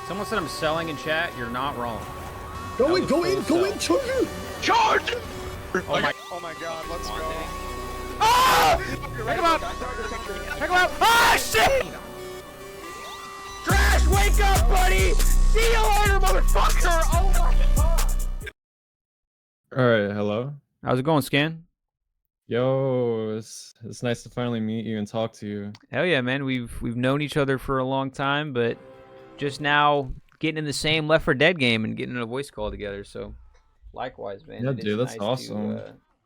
Someone said I'm selling in chat. You're not wrong. Go in, charge! Charge! Oh my god, let's go. Ah! Check him out! Check him out! Ah, shit! Trash, wake up, buddy! See you later, motherfucker! Oh my god! Alright, hello. How's it going, Scan? Yo, it's nice to finally meet you and talk to you. Hell yeah, man. We've known each other for a long time, but just now getting in the same Left 4 Dead game and getting in a voice call together, so likewise, man. Yeah, It is dude, that's nice awesome.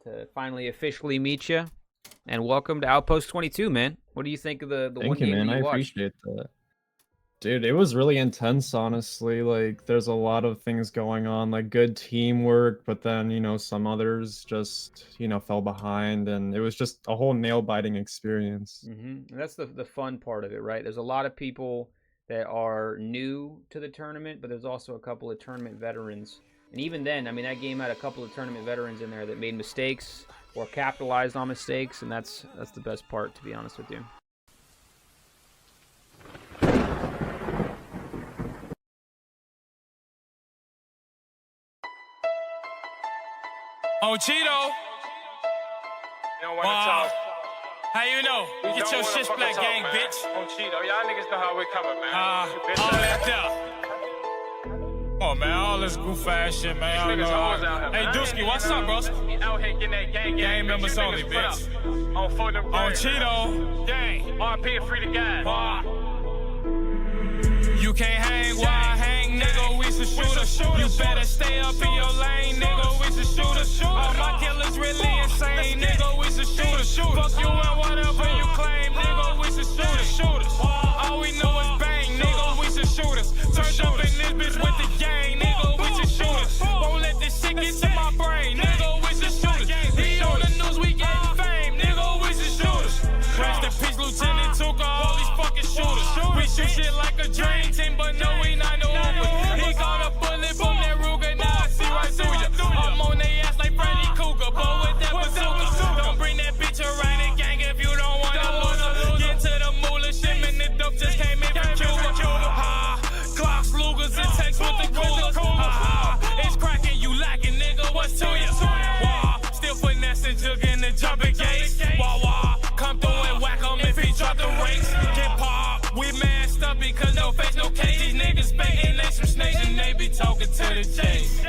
To finally officially meet you, and welcome to Outpost 22, man. What do you think of the one Thank you, game man. that I you watched? appreciate that. Dude, it was really intense, honestly. Like, there's a lot of things going on, like good teamwork, but then, you know, some others just, you know, fell behind, and it was just a whole nail-biting experience. Mm-hmm. That's the fun part of it, right? There's a lot of people that are new to the tournament, but there's also a couple of tournament veterans. And even then, I mean, that game had a couple of tournament veterans in there that made mistakes or capitalized on mistakes, and that's the best part, to be honest with you. Oh, Cheeto. Wow. How you know? Get your shit black gang, bitch. On Cheeto, y'all niggas know how we coming, man. All that there. Come on, man. All this goof ass shit, man. Niggas hoes out here, Hey, man. Dusky, what's up, bros? Out here getting that gang members bitch. only, You niggas bitch. put up On for them On birds. Cheeto. Gang. RP and free the guy. Wow. You can't hang while I hang, nigga. We some shooters. You better stay up in your lane, nigga. We some shooters. All my killers really insane, nigga. We some shooters. Fuck you and whatever you claim, nigga. We some shooters. All we know is bang, nigga. We some shooters. Turned up in this bitch with the gang, nigga. We some shooters. Won't let this shit get to my brain, nigga. We some shooters. He on the news, we getting fame, nigga. We some shooters. Rest in peace, Lieutenant Tuka. All these fucking shooters. We shoot shit like a dream team, but no, we not no Ubers. He got a bullet from that Ruger, now I see right through ya. I'm on they ass like Freddy Cougar, but with that bazooka. Don't bring that bitch around the gang if you don't want to lose her. Get to the moolah, shipment the dope just came in from Cuba. Ha, Glocks, Lugers, and tanks with the coolers. Ha, it's cracking, you lacking, nigga, what's to ya? Wah, still finessing, jugging the jumping gates. Wah, wah, come through and whack him if he drop the race. Get pop, we masked up because no face, no case. These niggas baiting, they some snakes and they be talking to the chase.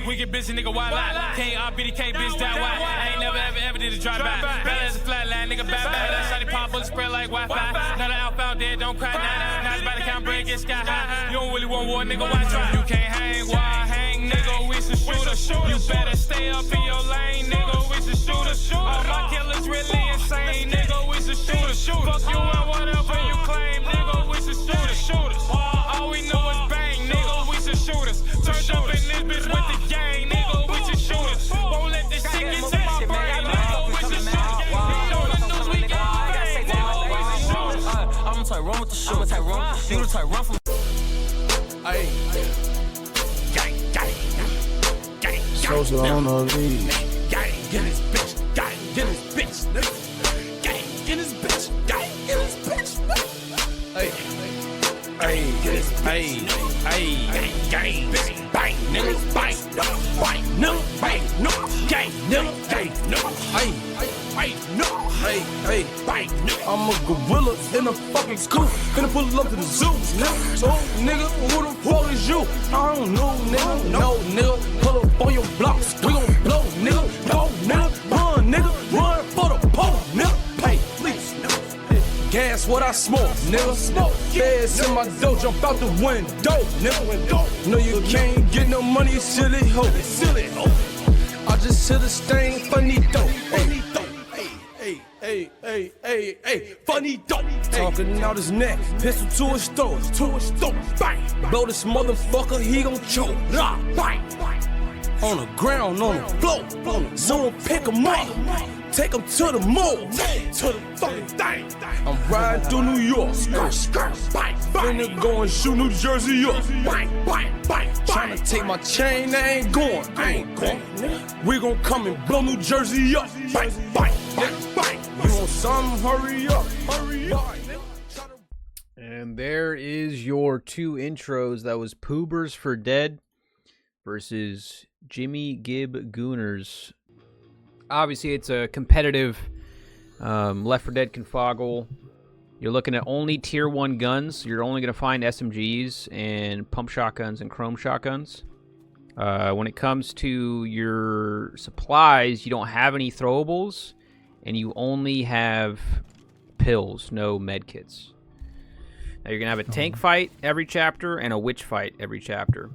We get busy, nigga, why lie? Can't RBDK, bitch, that why? I ain't never, ever did a drive-by. Bad as a flatline, nigga, bad. That's how they pop, bullet spread like Wi-Fi. Now the outbound dead, don't cry, now it's by the count, break, get sky high. You don't really want war, nigga, why try? You can't hang, why hang, nigga, we some shooters. You better stay up in your lane, nigga, we some shooters. All my killers really insane, nigga, we some shooters. Fuck you and whatever you claim, nigga, we some shooters. All we know is bang, nigga, we some shooters. Turned up in this bitch with the gang, nigga, we some shooters. Won't let this shit get to my brain, nigga, we some shooters. He on the news, we get fame, nigga, we some shooters. I'm the type run with the shoot. I'm the type run. You the type run from. Ayy. Gang. So on the lead. Gang. Get this bitch. Gang. Get this bitch. Nigga. Gang. Get this bitch. Gang. Get this bitch. Hey. Hey. Gang. Bang. Nigga. Bang. No. Bang. No. Gang. No. Hey. No. Hey, Bang. No. I'm a gorilla in a fucking scoop. Finna pull up to the zoo. Nigga, who the fuck is you? I don't know, nigga. No, nigga. Pull up on your blocks. We gon' blow, nigga. Go, nigga. Run, nigga. Run for the pole, nigga. Hey, please. Gas what I smoke, nigga. Feds in my dough, jump out the window, nigga. No, you can't get no money, you silly hoe. I just hit a stain, funny dope. Hey, funny dope. Talking out his neck, pistol to his throat, bang. Blow this motherfucker, he gon' choke. Bang. On the ground, on the floor. Someone pick him up, take him to the mall, to the fucking thing. I'm riding through New York, bang. Finna go and shoot New Jersey up, bang. Tryna take my chain, I ain't going. We gon' come and blow New Jersey up, bang. You want something? Hurry up. And there is your 2 intros. That was Poobers for Dead versus Jimmy Gibb Gooners. Obviously, it's a competitive Left 4 Dead confoggle. You're looking at only tier 1 guns. You're only going to find SMGs and pump shotguns and chrome shotguns. When it comes to your supplies, you don't have any throwables, and you only have pills, no medkits. Now you're going to have a tank fight every chapter and a witch fight every chapter.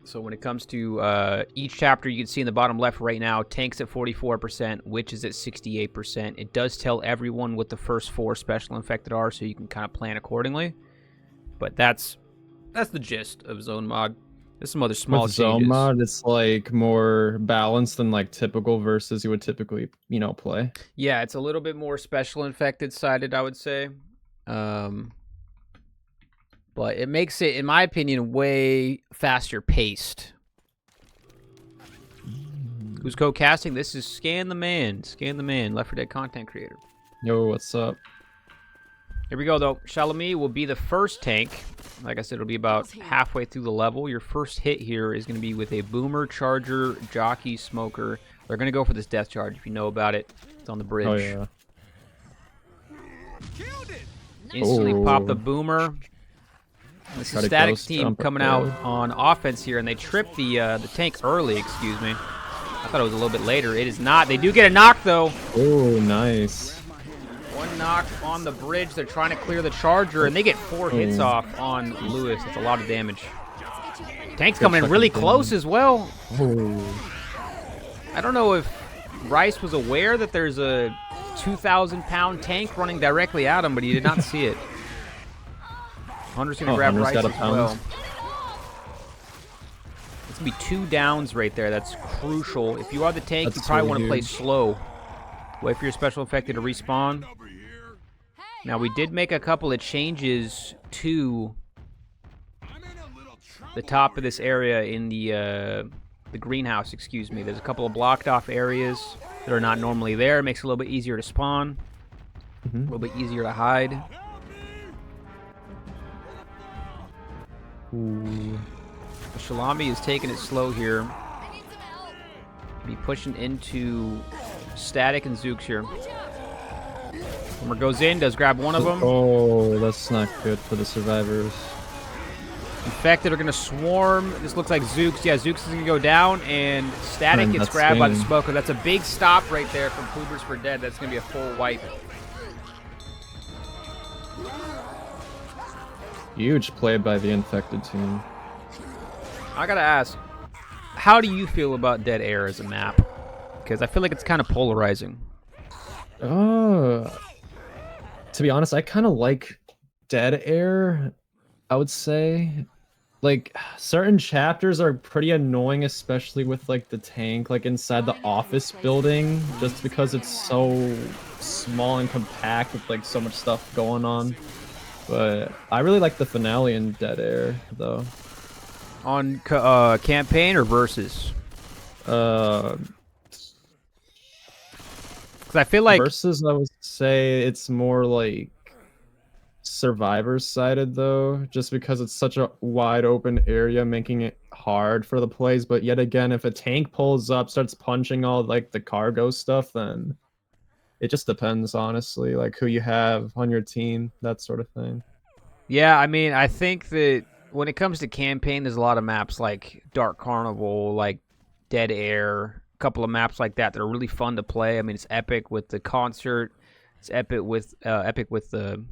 So when it comes to each chapter, you can see in the bottom left right now, tanks at 44%, witches at 68%. It does tell everyone what the first 4 special infected are, so you can kind of plan accordingly. But that's the gist of Zone Mod. There's some other small With changes. Zone Mod, it's like more balanced than like typical versus you would typically, play. Yeah, it's a little bit more special infected sided, I would say. But it makes it, in my opinion, way faster paced. Who's co-casting? This is Scan the Man. Scan the Man, Left 4 Dead content creator. Yo, what's up? Here we go, though. Shalami will be the first tank. Like I said, it'll be about halfway through the level. Your first hit here is going to be with a Boomer, Charger, Jockey, Smoker. They're going to go for this Death Charge, if you know about it. It's on the bridge. Oh, yeah. Instantly pop Oh. the Boomer. This Got is a Static's ghost team jump coming up out there. on offense here, and they tripped the tank early, excuse me. I thought it was a little bit later. It is not. They do get a knock, though. Oh, nice. 1 knock on the bridge. They're trying to clear the Charger, and they get 4 hits off on Lewis. That's a lot of damage. Tank's coming in really close as well. Oh. I don't know if Rice was aware that there's a 2,000-pound tank running directly at him, but he did not see it. Hunter's going to grab Hunter's Rice got a as pound. well. It's going to be 2 downs right there. That's crucial. If you are the tank, That's you probably really want to play huge. slow. Wait for your special infected to respawn. Now, we did make a couple of changes to the top of this area in the greenhouse, excuse me. There's a couple of blocked off areas that are not normally there. It makes it a little bit easier to spawn, a little bit easier to hide. Ooh. Shalami is taking it slow here. Be pushing into Static and Zooks here. Boomer goes in, does grab one of them. Oh, that's not good for the survivors. Infected are going to swarm. This looks like Zooks. Yeah, Zooks is going to go down, and Static Man, gets that's grabbed by the Spain. Smoker. That's a big stop right there from Poobers for Dead. That's going to be a full wipe. Huge play by the infected team. I got to ask, how do you feel about Dead Air as a map? Because I feel like it's kind of polarizing. To be honest, I kind of like Dead Air, I would say. Like, certain chapters are pretty annoying, especially with, like, the tank, like, inside the office building, just because it's so small and compact with, like, so much stuff going on. But I really like the finale in Dead Air, though. On campaign or versus? Uh, Because I feel like versus, I would say it's more like survivors sided though, just because it's such a wide open area, making it hard for the plays. But yet again, if a tank pulls up, starts punching all like the cargo stuff, then it just depends, honestly, like who you have on your team, that sort of thing. Yeah, I mean, I think that when it comes to campaign, there's a lot of maps like Dark Carnival, like Dead Air, a couple of maps like that are really fun to play. I mean, it's epic with the concert, it's epic with the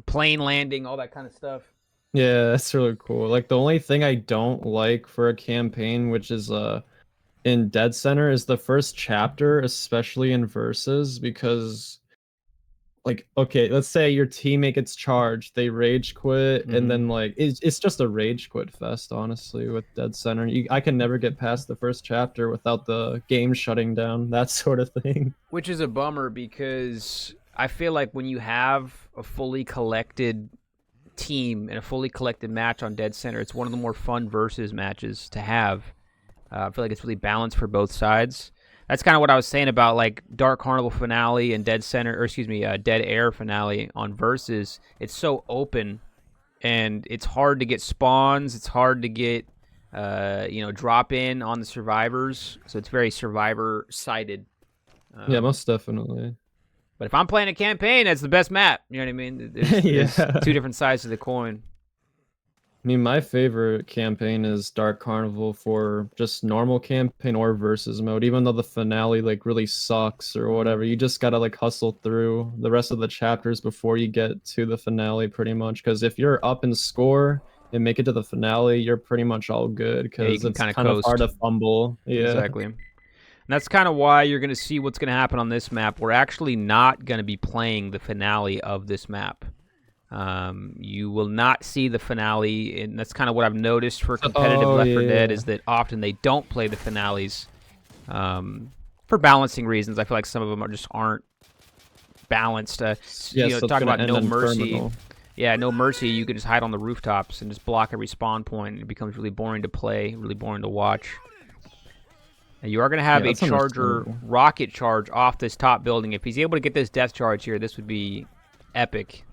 plane landing, all that kind of stuff. Yeah, that's really cool. Like the only thing I don't like for a campaign, which is in Dead Center, is the first chapter, especially in versus, because like, okay, let's say your teammate gets charged, they rage quit, and then like it's just a rage quit fest, honestly, with Dead Center. I can never get past the first chapter without the game shutting down, that sort of thing. Which is a bummer because I feel like when you have a fully collected team and a fully collected match on Dead Center, it's one of the more fun versus matches to have. I feel like it's really balanced for both sides. That's kind of what I was saying about like Dark Carnival finale and Dead Center, or excuse me, Dead Air finale on Versus. It's so open, and it's hard to get spawns. It's hard to get, drop in on the survivors. So it's very survivor-sided. Yeah, most definitely. But if I'm playing a campaign, that's the best map. You know what I mean? There's two different sides of the coin. I mean, my favorite campaign is Dark Carnival for just normal campaign or versus mode. Even though the finale like really sucks or whatever, you just gotta like hustle through the rest of the chapters before you get to the finale, pretty much. Because if you're up in score and make it to the finale, you're pretty much all good. Because it's kind of hard to fumble. Yeah, exactly. And that's kind of why you're gonna see what's gonna happen on this map. We're actually not gonna be playing the finale of this map. You will not see the finale, and that's kind of what I've noticed for competitive Left 4 Dead is that often they don't play the finales for balancing reasons. I feel like some of them aren't balanced. Talk about No Mercy. Terminal. Yeah, No Mercy. You can just hide on the rooftops and just block every spawn point, and it becomes really boring to play, really boring to watch. And you are going to have a Charger rocket charge off this top building. If he's able to get this death charge here, this would be epic.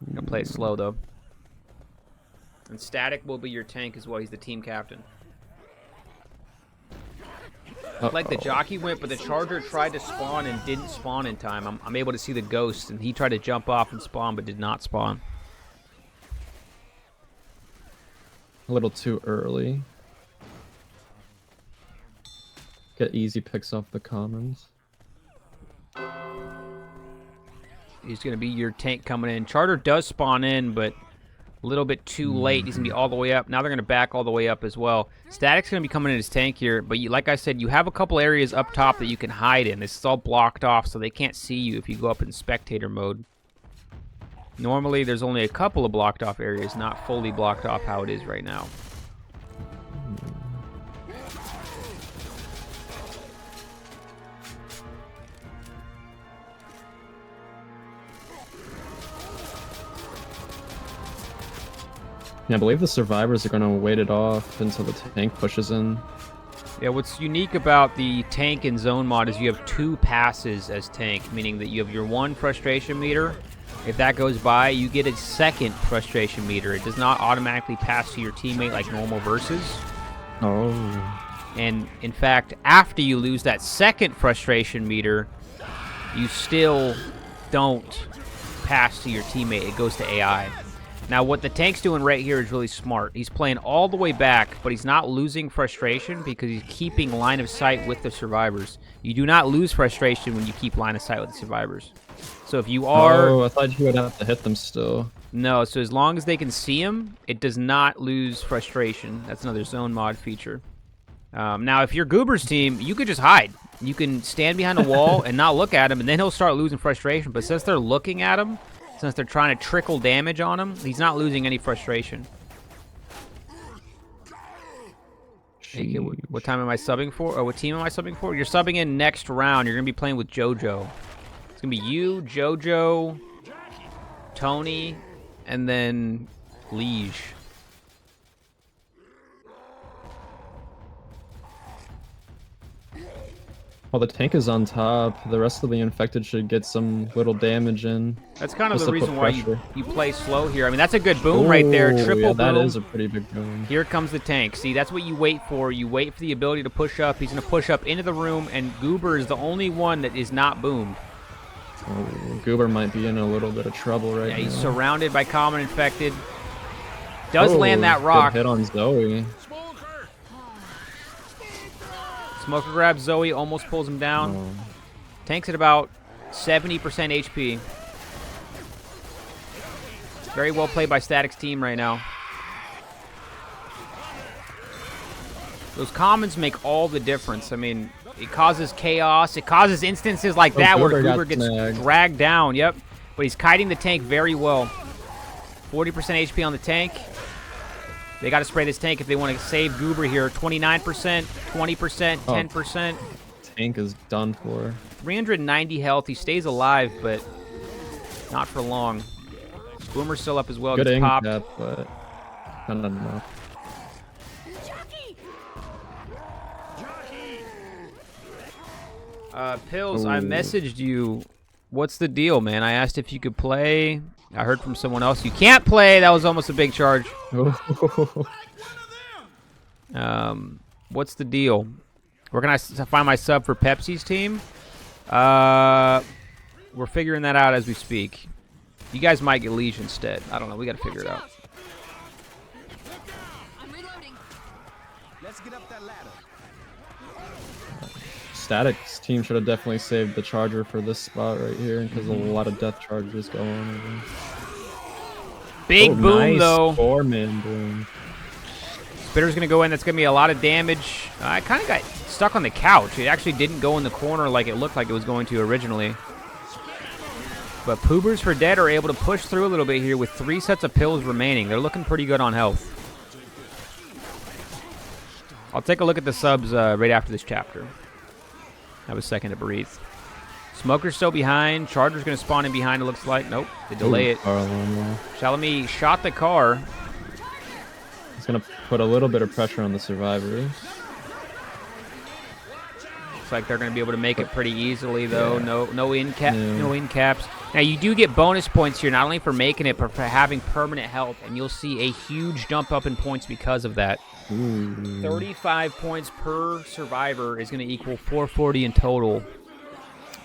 I'm going to play it slow, though. And Static will be your tank as well. He's the team captain. Like the jockey went, but the Charger tried to spawn and didn't spawn in time. I'm able to see the ghost, and he tried to jump off and spawn, but did not spawn. A little too early. Get easy picks off the commons. He's going to be your tank coming in. Charter does spawn in, but a little bit too late. He's going to be all the way up. Now they're going to back all the way up as well. Static's going to be coming in his tank here, but like I said, you have a couple areas up top that you can hide in. This is all blocked off, so they can't see you if you go up in spectator mode. Normally, there's only a couple of blocked off areas, not fully blocked off how it is right now. Yeah, I believe the survivors are going to wait it off until the tank pushes in. Yeah, what's unique about the tank and zone mod is you have 2 passes as tank, meaning that you have your 1 frustration meter. If that goes by, you get a 2nd frustration meter. It does not automatically pass to your teammate like normal versus. Oh. And in fact, after you lose that 2nd frustration meter, you still don't pass to your teammate. It goes to AI. Now, what the tank's doing right here is really smart. He's playing all the way back, but he's not losing frustration because he's keeping line of sight with the survivors. You do not lose frustration when you keep line of sight with the survivors. So if you are... Oh, I thought you would have to hit them still. No, so as long as they can see him, it does not lose frustration. That's another zone mod feature. Now, if you're Goober's team, you could just hide. You can stand behind a wall and not look at him, and then he'll start losing frustration. But since they're looking at him... Since they're trying to trickle damage on him, he's not losing any frustration. Hey, what time am I subbing for? Or what team am I subbing for? You're subbing in next round. You're going to be playing with JoJo. It's going to be you, JoJo, Tony, and then Liege. While the tank is on top, the rest of the infected should get some little damage in. That's kind of the reason why you play slow here. I mean, that's a good boom right there. Triple yeah, boom. that is a pretty big boom. Here comes the tank. See, that's what you wait for. You wait for the ability to push up. He's going to push up into the room, and Goober is the only one that is not boomed. Oh, Goober might be in a little bit of trouble right now. He's surrounded by common infected. Does land that rock. Good hit on Zoe. Smoker grabs Zoe, almost pulls him down. Oh. Tank's at about 70% HP. Very well played by Static's team right now. Those commons make all the difference. I mean, it causes chaos. It causes instances like that where Goober gets dragged down. Yep. But he's kiting the tank very well. 40% HP on the tank. They got to spray this tank if they want to save Goober here. 29%, 20%, 10%. Tank is done for. 390 health. He stays alive, but not for long. Boomer's still up as well. Good aim cap, but not enough. Pills, I Ooh. messaged you. What's the deal, man? I asked if you could play. I heard from someone else you can't play. That was almost a big charge. What's the deal? Where can I find my sub for Pepsi's team? We're figuring that out as we speak. You guys might get Liege instead. I don't know. We got to figure it out. I'm reloading. Let's get up that ladder. Static's team should have definitely saved the charger for this spot right here because a lot of death charges go on. Big boom, nice though. 4-man boom. Spitter's going to go in. That's going to be a lot of damage. I kind of got stuck on the couch. It actually didn't go in the corner like it looked like it was going to originally. But Poobers for Dead are able to push through a little bit here with 3 sets of pills remaining. They're looking pretty good on health. I'll take a look at the subs right after this chapter. Have a second to breathe. Smoker's still behind. Charger's going to spawn in behind, it looks like. Nope, they delay it. Shalami shot the car. It's going to put a little bit of pressure on the survivors. Looks like they're going to be able to make it pretty easily, though. Yeah. No in caps. Now, you do get bonus points here, not only for making it, but for having permanent health. And you'll see a huge jump up in points because of that. Ooh. 35 points per survivor is going to equal 440 in total.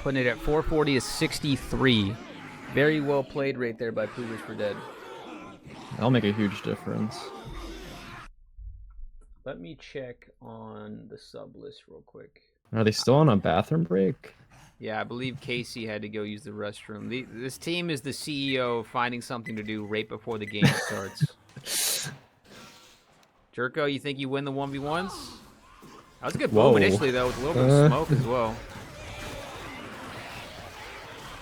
Putting it at 440 is 63. Very well played right there by Poobers for Dead. That'll make a huge difference. Let me check on the sub list real quick. Are they still on a bathroom break? Yeah, I believe Casey had to go use the restroom. This team is the CEO finding something to do right before the game starts. Jerko, you think you win the 1v1s? That was a good boom initially, though, with a little bit of smoke as well.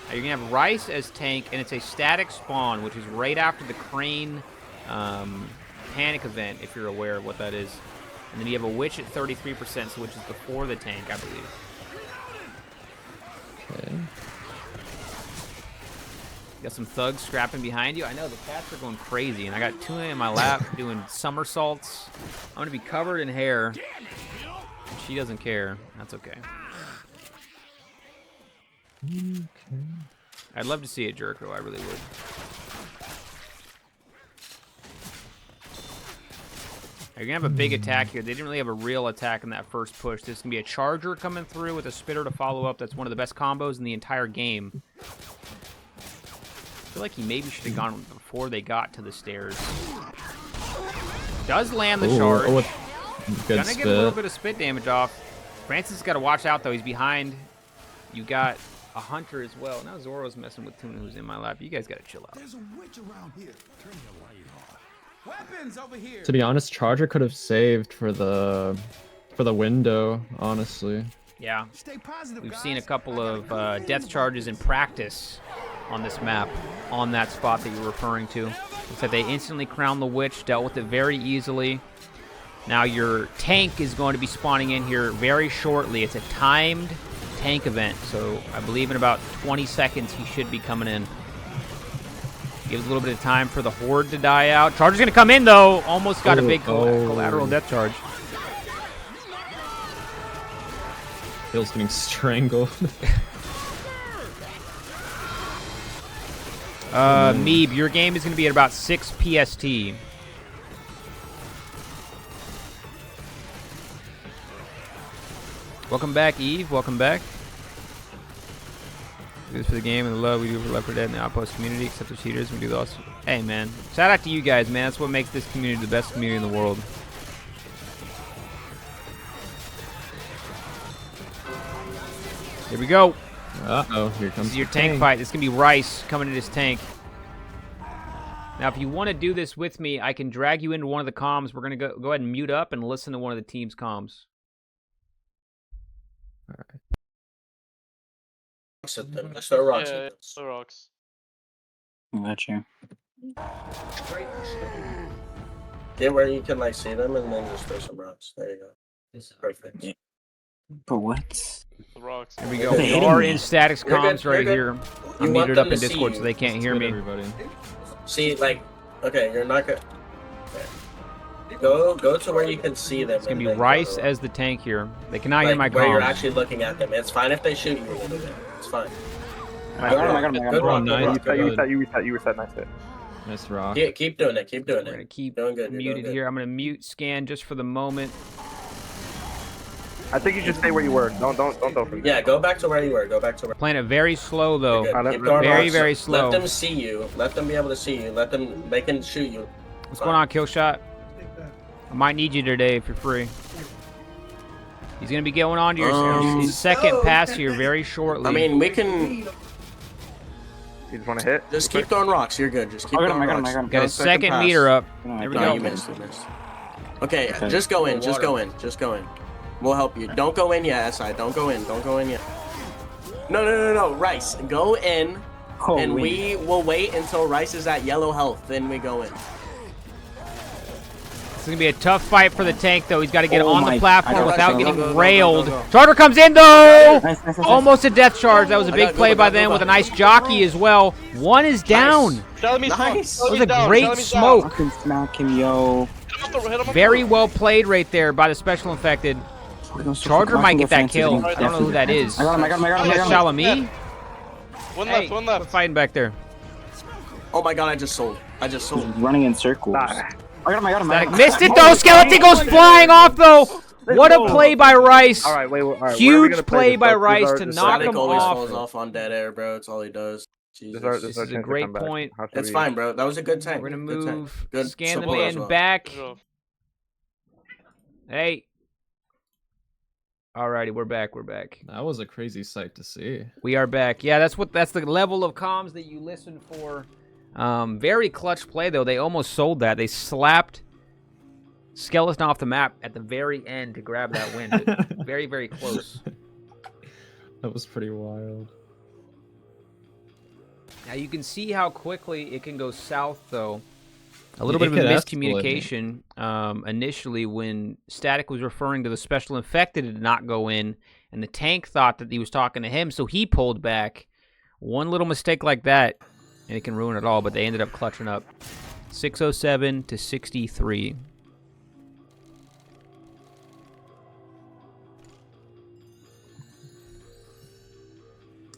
Now, you're going to have Rice as tank, and it's a static spawn, which is right after the crane panic event, if you're aware of what that is. And then you have a witch at 33%, so which is before the tank, I believe. Okay. Got some thugs scrapping behind you. I know the cats are going crazy, and I got Tuna in my lap doing somersaults. I'm going to be covered in hair. She doesn't care. That's okay. I'd love to see it, Jerko. I really would. You're going to have a big attack here. They didn't really have a real attack in that first push. There's going to be a charger coming through with a spitter to follow up. That's one of the best combos in the entire game. I feel like he maybe should have gone before they got to the stairs. Does land the charge. Good Gonna get a little bit of spit damage off. Francis has got to watch out, though. He's behind. You got a hunter as well. Now Zoro's messing with Tuna, who's in my lap. You guys got to chill out. There's a witch around here. Turn your light on. Weapons over here. To be honest, Charger could have saved for the window, honestly. Yeah. Stay positive, We've guys. seen a couple of death charges in practice on this map, on that spot that you're referring to. Looks like they instantly crowned the witch, dealt with it very easily. Now your tank is going to be spawning in here very shortly. It's a timed tank event, so I believe in about 20 seconds he should be coming in. Gives a little bit of time for the horde to die out. Charger's going to come in, though. Almost got a big collateral death charge. Bill's getting strangled. Meeb, your game is going to be at about 6 PST. Welcome back, Eve. Welcome back. Do this for the game and the love we do for Left 4 Dead and the Outpost community, except the cheaters. We do the awesome. Hey, man. Shout out to you guys, man. That's what makes this community the best community in the world. Here we go. Uh-oh, here comes This is your tank fight. This is going to be Rice coming to this tank. Now, if you want to do this with me, I can drag you into one of the comms. We're going to go ahead and mute up and listen to one of the team's comms. All right. At them. Let's throw rocks Yeah, at them. throw rocks. Got you. Get where you can like see them and then just throw some rocks. There you go. Perfect. Yeah. But what? The rocks. Here we go. They're We hitting are me. in statics You're good, comms right you're here. good. I'm You want muted them up in to see Discord you. so they can't hear Good, me. everybody. See, like, okay, you're not gonna. Okay. Go to where you can see them. It's gonna be Rice as the tank here. They cannot hear my where you're comms. actually looking at them. It's fine if they shoot you a little bit. It's fine. I got him. Good rock, good rock, good rock. You reset. Nice hit. Nice rock. Keep doing it. Keep doing We're gonna it. keep Doing good, you're doing muted good. here. I'm gonna mute scan just for the moment. I think you should stay where you were. Don't go from there. Yeah, go back to where you were. Go back to where. Playing it very slow though. You're good. Keep Very, throwing rocks. very slow. Let them see you. Let them be able to see you. They can shoot you. What's going on, Killshot? I might need you today if you're free. He's gonna be going on to your his second pass here very shortly. I mean, we can You just want to hit? just keep throwing rocks. You're good. Just keep I throwing got him. rocks. got a second meter up. There we No, go. you missed. Okay, just go in. Just go in. Just go in. We'll help you. Don't go in yet, SI. Don't go in. Don't go in yet. No. Rice, go in, and we will wait until Rice is at yellow health. Then we go in. It's gonna be a tough fight for the tank though. He's got to get on the I platform got without you. getting railed. Charger comes in though. Almost a death charge. That was a I big got- play go by back, them go with a back. nice jockey as well. One is down. Nice. That was a great smoke. Fucking smack him, yo. Very well played right there by the special infected. Charger might get that kill. I don't know who that is. I got him. That's Shalami. One Hey, left. we're fighting back there. Oh my god, I just sold. He's running in circles. I got him. Static missed it though. Skeleton goes flying off though. What a play by Rice. All right, wait. All right, Huge play by Rice to knock Static him always off. falls off on dead air, bro. It's all he does. Jesus. This is a great point. It's fine, bro. That was a good tank. We're gonna Good tank. move. Good Scan the support as man well. back. Hey. Alrighty, we're back. That was a crazy sight to see. We are back. Yeah, that's the level of comms that you listen for. Very clutch play though. They almost sold that. They slapped Skeleton off the map at the very end to grab that win. But very, very close. That was pretty wild. Now you can see how quickly it can go south though. A little bit of a could miscommunication initially when Static was referring to the special infected to not go in, and the tank thought that he was talking to him, so he pulled back. One little mistake like that, and it can ruin it all, but they ended up clutching up. 607 to 63.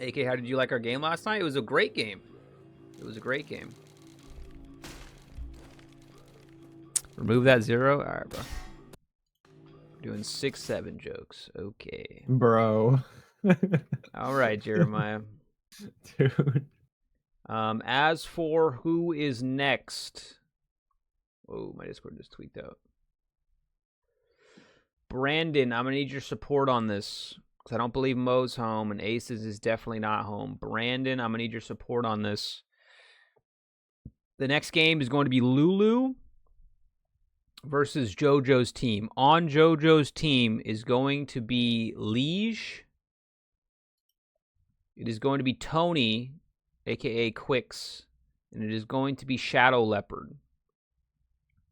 AK, how did you like our game last night? It was a great game. Remove that 0. All right, bro. Doing 6-7 jokes. Okay. Bro. All right, Jeremiah. Dude. As for who is next. Oh, my Discord just tweaked out. Brandon, I'm going to need your support on this. Because I don't believe Mo's home, and Aces is definitely not home. Brandon, I'm going to need your support on this. The next game is going to be Lulu versus JoJo's team. On JoJo's team is going to be Liege. It is going to be Tony, a.k.a. Quicks. And it is going to be Shadow Leopard.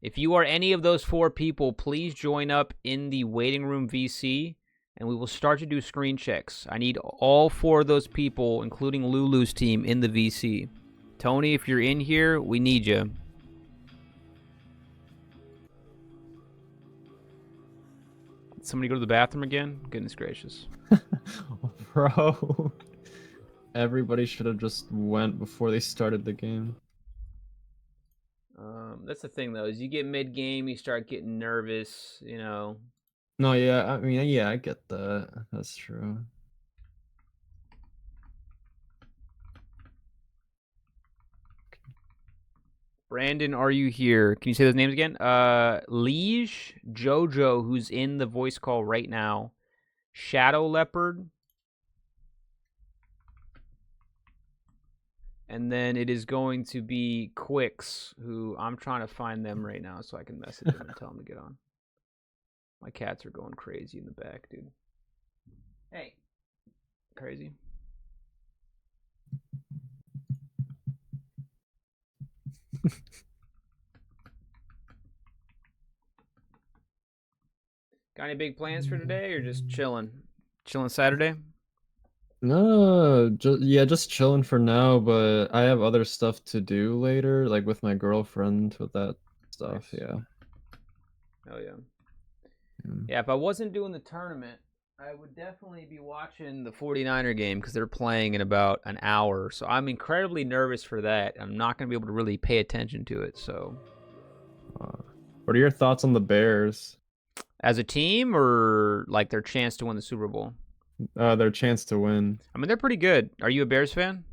If you are any of those 4 people, please join up in the waiting room VC, and we will start to do screen checks. I need all 4 of those people, including Lulu's team, in the VC. Tony, if you're in here, we need you. Somebody go to the bathroom again? Goodness gracious. Bro. Everybody should have just went before they started the game. That's the thing, though, is you get mid-game, you start getting nervous, you know. No, yeah, I mean, yeah, I get that. That's true. Brandon, are you here? Can you say those names again? Liege, JoJo, who's in the voice call right now, Shadow Leopard, and then it is going to be Quicks, who I'm trying to find them right now so I can message them and tell them to get on. My cats are going crazy in the back, dude. Hey. Crazy. Got any big plans for today, or just chilling? Chilling Saturday? No, just chilling for now, but I have other stuff to do later, like with my girlfriend, with that stuff, Nice. yeah. Oh, yeah. Yeah, if I wasn't doing the tournament, I would definitely be watching the 49er game because they're playing in about an hour. So I'm incredibly nervous for that. I'm not going to be able to really pay attention to it. So, what are your thoughts on the Bears? As a team or like their chance to win the Super Bowl? Their chance to win. I mean, they're pretty good. Are you a Bears fan?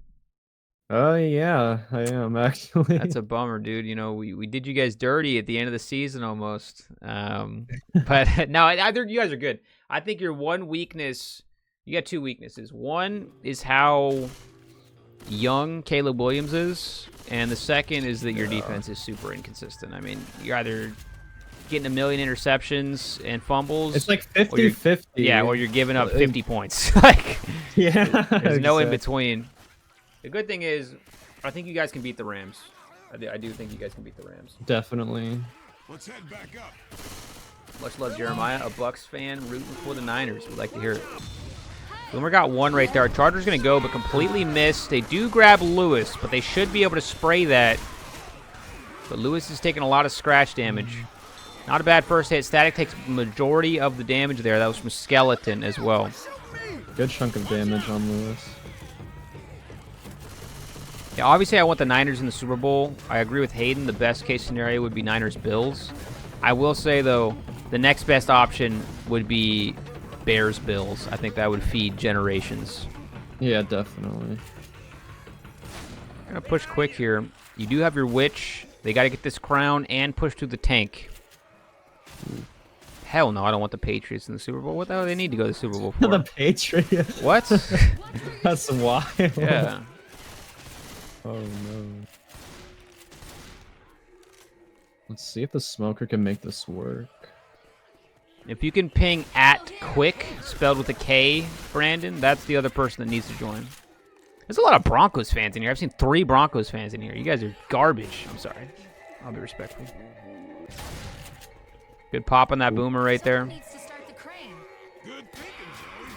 Yeah, I am actually. That's a bummer, dude. You know, we did you guys dirty at the end of the season almost. But no, either you guys are good. I think your one weakness, you got two weaknesses. One is how young Caleb Williams is, and the second is that your defense is super inconsistent. I mean, you're either getting a million interceptions and fumbles. It's like 50-50. Yeah, or you're giving up 50 points. Like, yeah, there's no in between. The good thing is, I think you guys can beat the Rams. I do think you guys can beat the Rams. Definitely. Let's head back up. Much love, Jeremiah, a Bucks fan rooting for the Niners. We'd like to hear it. Boomer got one right there. Chargers going to go, but completely missed. They do grab Lewis, but they should be able to spray that. But Lewis is taking a lot of scratch damage. Not a bad first hit. Static takes majority of the damage there. That was from Skeleton as well. Good chunk of damage on Lewis. Yeah, obviously I want the Niners in the Super Bowl. I agree with Hayden. The best case scenario would be Niners-Bills. I will say, though, the next best option would be Bears-Bills. I think that would feed generations. Yeah, definitely. I'm going to push quick here. You do have your Witch. They got to get this crown and push through the tank. Hell no, I don't want the Patriots in the Super Bowl. What the hell do they need to go to the Super Bowl for? The Patriots? What? That's wild. Yeah. Oh, no. Let's see if the smoker can make this work. If you can ping @quick, spelled with a K, Brandon, that's the other person that needs to join. There's a lot of Broncos fans in here. I've seen 3 Broncos fans in here. You guys are garbage. I'm sorry. I'll be respectful. Good pop on that boomer right there.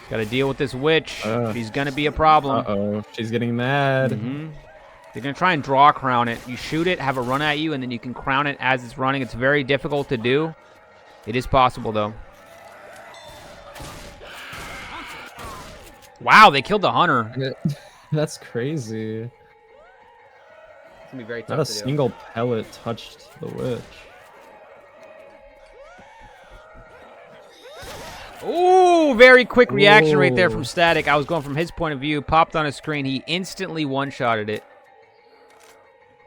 Got to deal with this witch. She's going to be a problem. Uh-oh. She's getting mad. They're going to try and draw crown it. You shoot it, have it run at you, and then you can crown it as it's running. It's very difficult to do. It is possible, though. Wow, they killed the hunter. That's crazy. It's going to be very tough Not a to do. single pellet touched the witch. Ooh, very quick reaction right there from Static. I was going from his point of view. Popped on his screen. He instantly one-shotted it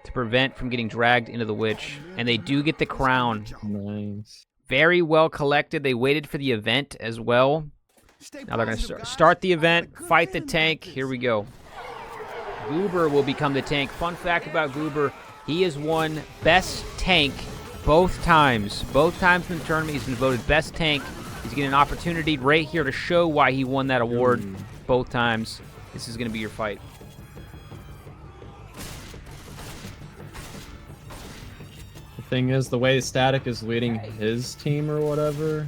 to prevent from getting dragged into the witch. And they do get the crown. Nice. Very well collected. They waited for the event as well. Now they're going to start the event, fight the tank. Here we go. Goober will become the tank. Fun fact about Goober, he has won best tank both times. Both times in the tournament, he's been voted best tank. He's getting an opportunity right here to show why he won that award both times. This is going to be your fight. The thing is, the way Static is leading his team or whatever,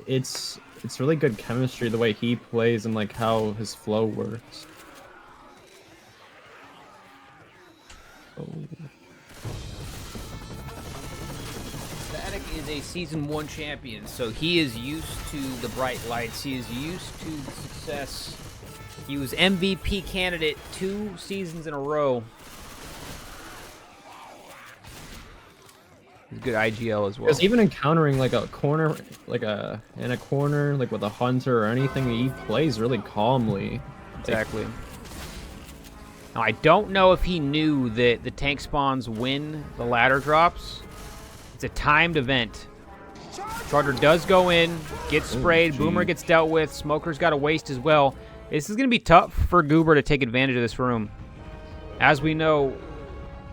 it's really good chemistry the way he plays and like how his flow works. Static is a Season 1 champion, so he is used to the bright lights. He is used to the success. He was MVP candidate 2 seasons in a row. He's good IGL as well. Because even encountering like a corner, in a corner, like with a hunter or anything, he plays really calmly. Exactly. Now, I don't know if he knew that the tank spawns win the ladder drops. It's a timed event. Charger does go in, gets sprayed, Boomer gets dealt with, Smoker's got a waste as well. This is going to be tough for Goober to take advantage of this room. As we know,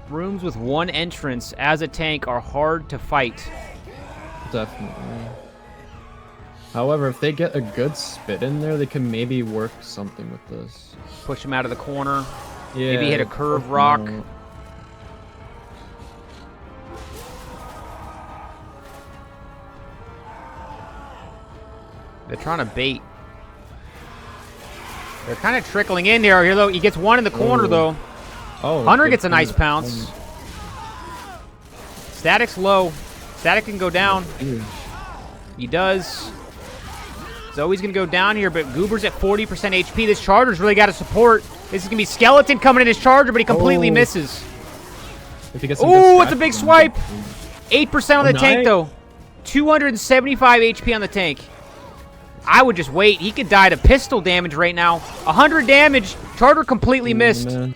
rooms with one entrance as a tank are hard to fight. Definitely. However, if they get a good spit in there, they can maybe work something with this. Push him out of the corner. Yeah, Maybe hit a curve rock. They're trying to bait. They're kind of trickling in here. Here, though, he gets one in the corner, though. Oh, Hunter gets a nice pounce. Static's low. Static can go down. He does. Zoe's going to go down here, but Goober's at 40% HP. This Charger's really got to support. This is going to be Skeleton coming in his Charger, but he completely misses. Ooh, it's a big swipe. 8% on the tank, though. 275 HP on the tank. I would just wait. He could die to pistol damage right now. 100 damage. Charger completely missed. Man.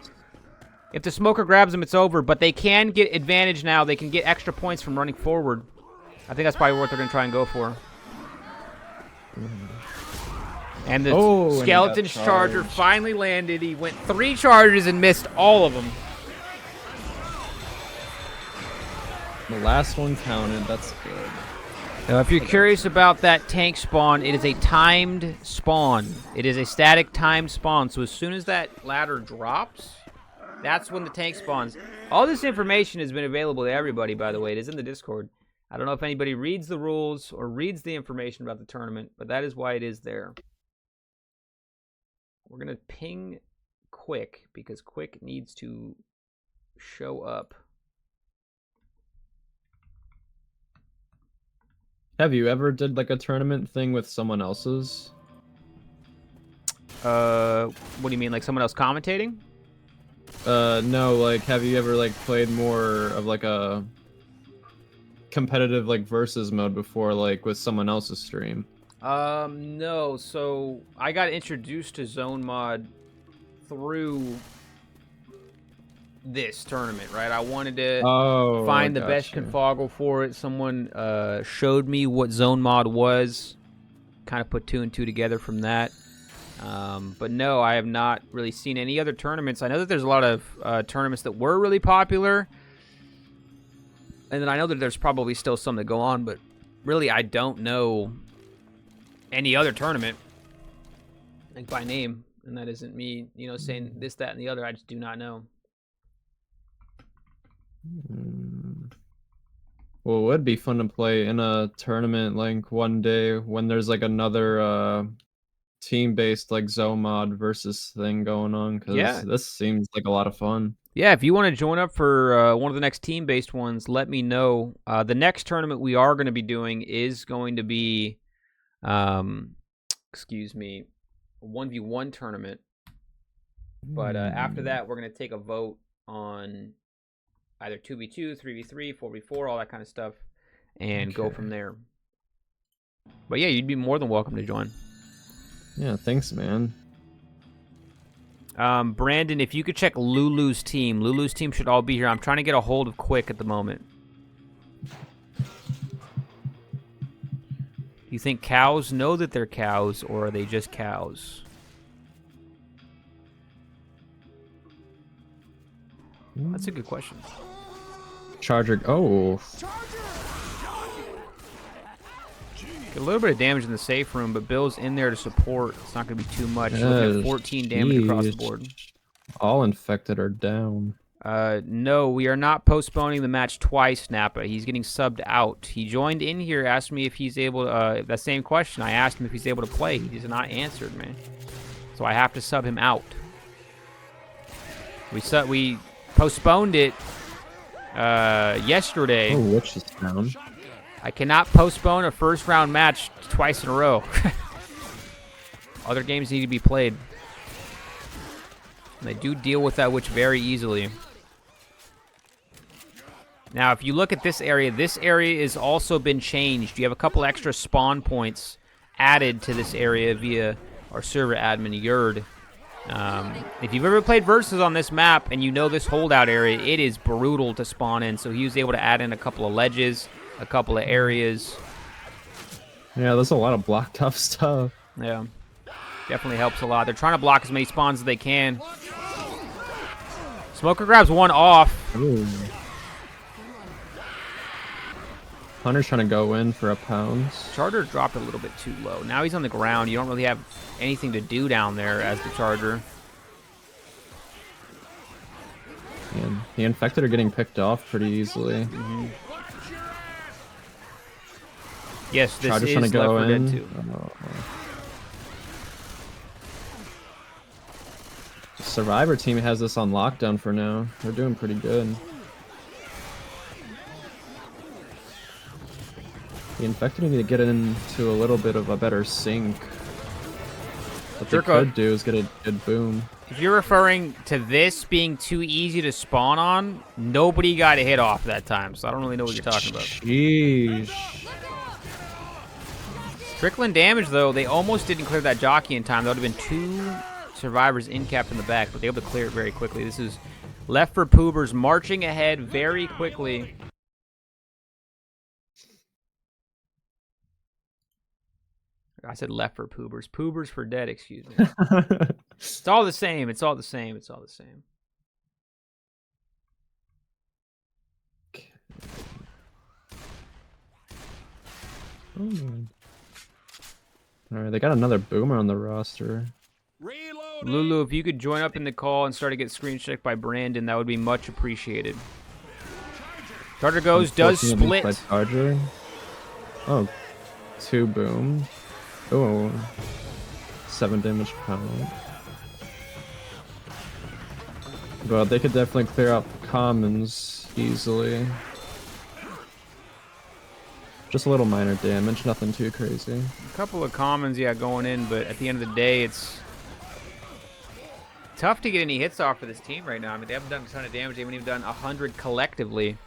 If the smoker grabs him, it's over. But they can get advantage now. They can get extra points from running forward. I think that's probably what they're going to try and go for. And the Skeleton Charger finally landed. He went 3 charges and missed all of them. The last one counted. That's good. Now, if you're curious about that tank spawn, it is a timed spawn. It is a static timed spawn. So as soon as that ladder drops, that's when the tank spawns. All this information has been available to everybody, by the way. It is in the Discord. I don't know if anybody reads the rules or reads the information about the tournament, but that is why it is there. We're going to ping Quick because Quick needs to show up. Have you ever did like a tournament thing with someone else's? What do you mean, like someone else commentating? No, like have you ever like played more of like a competitive like versus mode before, like with someone else's stream? No. So I got introduced to Zone Mod through this tournament, right? I wanted to find the best confoggle for it. Someone showed me what Zone Mod was. Kind of put 2 and 2 together from that. But no, I have not really seen any other tournaments. I know that there's a lot of tournaments that were really popular. And then I know that there's probably still some that go on, but really I don't know any other tournament, like by name. And that isn't me, you know, saying this, that, and the other. I just do not know. Well, it would be fun to play in a tournament like one day when there's like another team-based like Zomod versus thing going on, because this seems like a lot of fun. Yeah, if you want to join up for one of the next team-based ones, let me know. The next tournament we are going to be doing is going to be, excuse me, a 1v1 tournament. But after that, we're going to take a vote on either 2v2, 3v3, 4v4, all that kind of stuff, and go from there. But yeah, you'd be more than welcome to join. Yeah, thanks, man. Brandon, if you could check Lulu's team. Lulu's team should all be here. I'm trying to get a hold of Quick at the moment. You think cows know that they're cows, or are they just cows? That's a good question. Charger. Oh. Get a little bit of damage in the safe room, but Bill's in there to support. It's not going to be too much. Looking at 14 damage across the board. All infected are down. No, we are not postponing the match twice, Nappa. He's getting subbed out. He joined in here, asked me if he's able to, that same question. I asked him if he's able to play. He has not answered, man. So I have to sub him out. We postponed it yesterday. Oh, Witch is down. I cannot postpone a first-round match twice in a row. Other games need to be played. And they do deal with that Witch very easily. Now, if you look at this area has also been changed. You have a couple extra spawn points added to this area via our server admin, Yurd. If you've ever played Versus on this map and you know this holdout area, it is brutal to spawn in. So he was able to add in a couple of ledges, a couple of areas. Yeah, there's a lot of blocked off stuff. Yeah, definitely helps a lot. They're trying to block as many spawns as they can. Smoker grabs one off. Ooh. Hunter's trying to go in for a pounce. Charger dropped a little bit too low. Now he's on the ground. You don't really have anything to do down there as the Charger. And the infected are getting picked off pretty easily. Mm-hmm. Yes, this Charger's is trying to go Left 4 in. Dead 2. The Survivor team has this on lockdown for now. They're doing pretty good. The infected need to get into a little bit of a better sync. What they Jerko. could do is get a good boom. If you're referring to this being too easy to spawn on, nobody got a hit off that time, so I don't really know what you're talking about. Jeez. Trickling damage, though, they almost didn't clear that jockey in time. There would have been 2 survivors in-capped in the back, but they were able to clear it very quickly. This is Left for Poobers marching ahead very quickly. I said Left for Poobers. Poobers for dead, excuse me. It's all the same. It's all the same. It's all the same. Alright, they got another boomer on the roster. Lulu, if you could join up in the call and start to get screen checked by Brandon, that would be much appreciated. Charger goes, does split. By Charger. Oh, 2 boom. Oh, 7 damage pound. But they could definitely clear out the commons easily. Just a little minor damage, nothing too crazy. A couple of commons, yeah, going in, but at the end of the day, it's tough to get any hits off for this team right now. I mean, they haven't done a ton of damage. They haven't even done 100 collectively.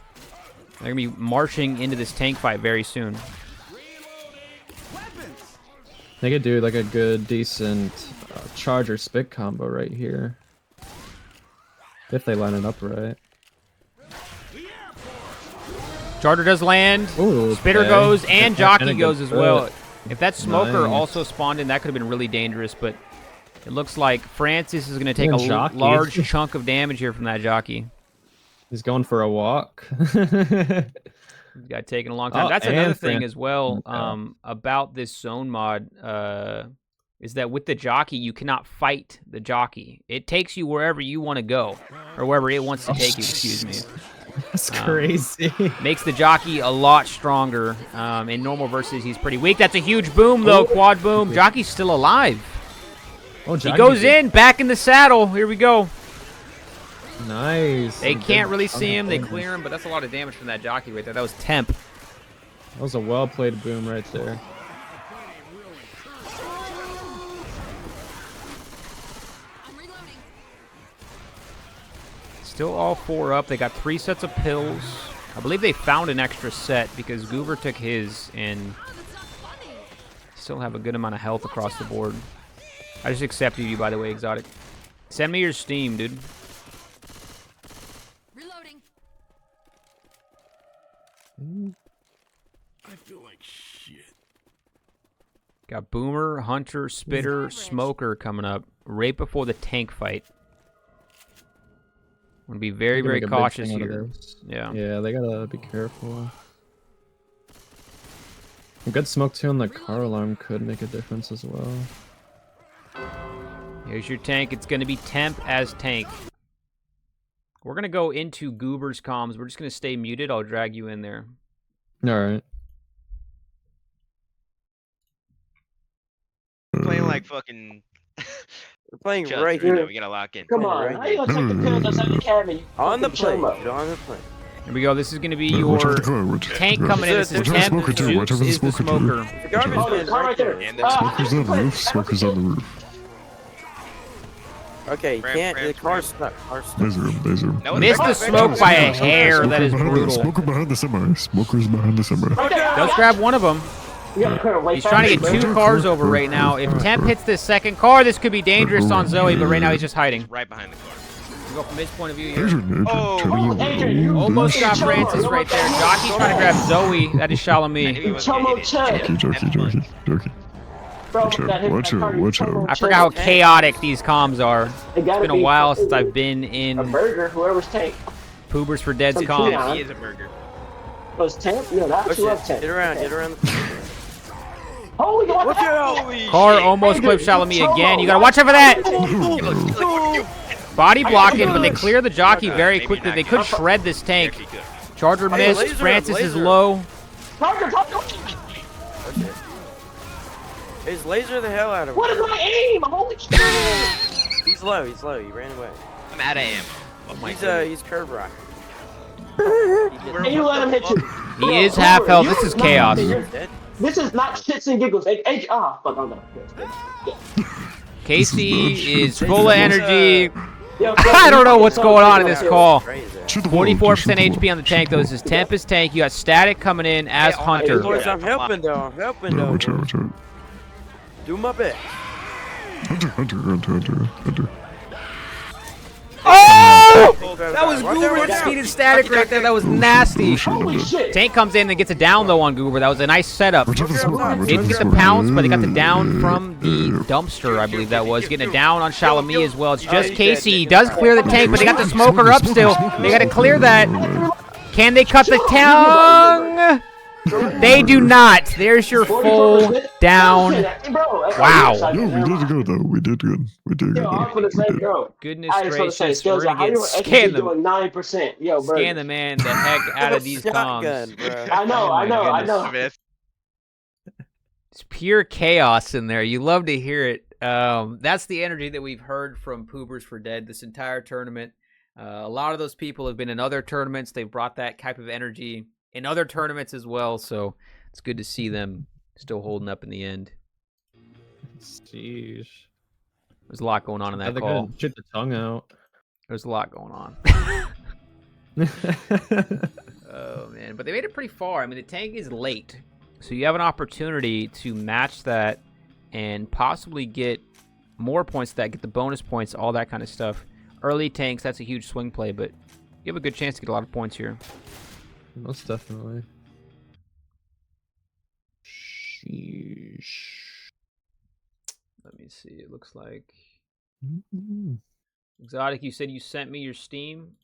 They're going to be marching into this tank fight very soon. They could do like a good, decent Charger Spit combo right here. If they line it up right. Charger does land. Ooh, Spitter okay. goes, and Jockey And a goes good as well. foot. If that Smoker Nice. also spawned in, that could have been really dangerous, but it looks like Francis is going to take And a Jockey. large chunk of damage here from that Jockey. He's going for a walk. He's got taken a long time. Oh, That's another and thing as well Okay. About this zone mod is that with the Jockey, you cannot fight the Jockey. It takes you wherever you want to go, or wherever it wants to take you, excuse me. That's crazy. Makes the Jockey a lot stronger. In normal versus, he's pretty weak. That's a huge boom, though. Quad boom. Jockey's still alive. Oh, He goes in, back in the saddle. Here we go. Nice. They Good can't really chunk see of him. They damage. clear him, but that's a lot of damage from that Jockey right there. That was temp. That was a well-played boom right there. Still all 4 up. They got 3 sets of pills. I believe they found an extra set because Goober took his and still have a good amount of health across the board. I just accepted you, by the way, Exotic. Send me your Steam, dude. Reloading. I feel like shit. Got Boomer, Hunter, Spitter, Smoker coming up right before the tank fight. I'm going to be very, very cautious here. Yeah. Yeah, they gotta be careful. A good smoke too on the car alarm could make a difference as well. Here's your tank. It's going to be temp as tank. We're going to go into Goober's comms. We're just going to stay muted. I'll drag you in there. Alright. Playing like fucking. We're playing Just right now, here. We gotta lock in. Come on, how you gonna take the pills outside the cabin? On the plane, dude, on the plane. Here we go. This is going to be your tank coming in. This is temp. Zeus is the smoker. The garbage man's right there. Smokers on the roof. Smokers on the roof. Okay, can't. The car's stuck. Car's stuck. There's room. Missed the smoke by a hair. That is brutal. Smoker behind the semi. Smokers behind the semi. Let's grab one of them. He's trying to get 2 cars over right now. If Temp hits this second car, this could be dangerous on Zoe, but right now he's just hiding. Right behind the car. We'll go from his point of view There's here. your neighbor. Oh, Almost got Francis right there. Jockey's trying to grab Zoe. That is Shalami. Jockey. Watch out. I forgot how chaotic these comms are. It's been a while since I've been in A burger, whoever's tank. Poobers for Dead's Some comms. peon. He is a burger. Was tank? No, that's who up tank. Get around the Holy God! Watch out! Car almost clipped Shalami again. You gotta watch out for that. Body blocking, but they clear the Jockey very quickly. They could shred this tank. Charger missed. Francis is low. He's laser the hell out of him. What is my aim? Holy shit! He's low. He ran away. I'm out of ammo. Oh my God. He's curve rock. And you let him hit you. He is half health. This is chaos. This is not shits and giggles. Fuck, I'm done. Casey is full of energy. I don't know what's going on in this call. 44% HP on the tank, though. This is Tempest tank. You got Static coming in as Hunter. Boys, I'm helping though. I'm helping though. Do my best. Hunter. Oh! That was Goober that speeded Static right there. That was nasty. Holy shit. Tank comes in and gets a down, though, on Goober. That was a nice setup. Didn't get the pounce, but they got the down from the dumpster, I believe that was. Getting a down on Shalami as well. It's just Casey. He does clear the tank, but they got the smoker up still. They got to clear that. Can they cut the tongue? They do not. There's your full down. Wow. No, we did good though. We did good. Goodness gracious. We're gonna get scan them. 9%. Yo, bro. Scan the man the heck out of these comms. I know. It's pure chaos in there. You love to hear it. That's the energy that we've heard from Poobers for Dead this entire tournament. A lot of those people have been in other tournaments. They've brought that type of energy in other tournaments as well, so it's good to see them still holding up in the end. Sheesh. There's a lot going on in that call. Shit the tongue out. There's a lot going on. Oh, man. But they made it pretty far. I mean, the tank is late, so you have an opportunity to match that and possibly get more points to that, get the bonus points, all that kind of stuff. Early tanks, that's a huge swing play, but you have a good chance to get a lot of points here. Most definitely. Sheesh. Let me see. It looks like Exotic, you said you sent me your Steam.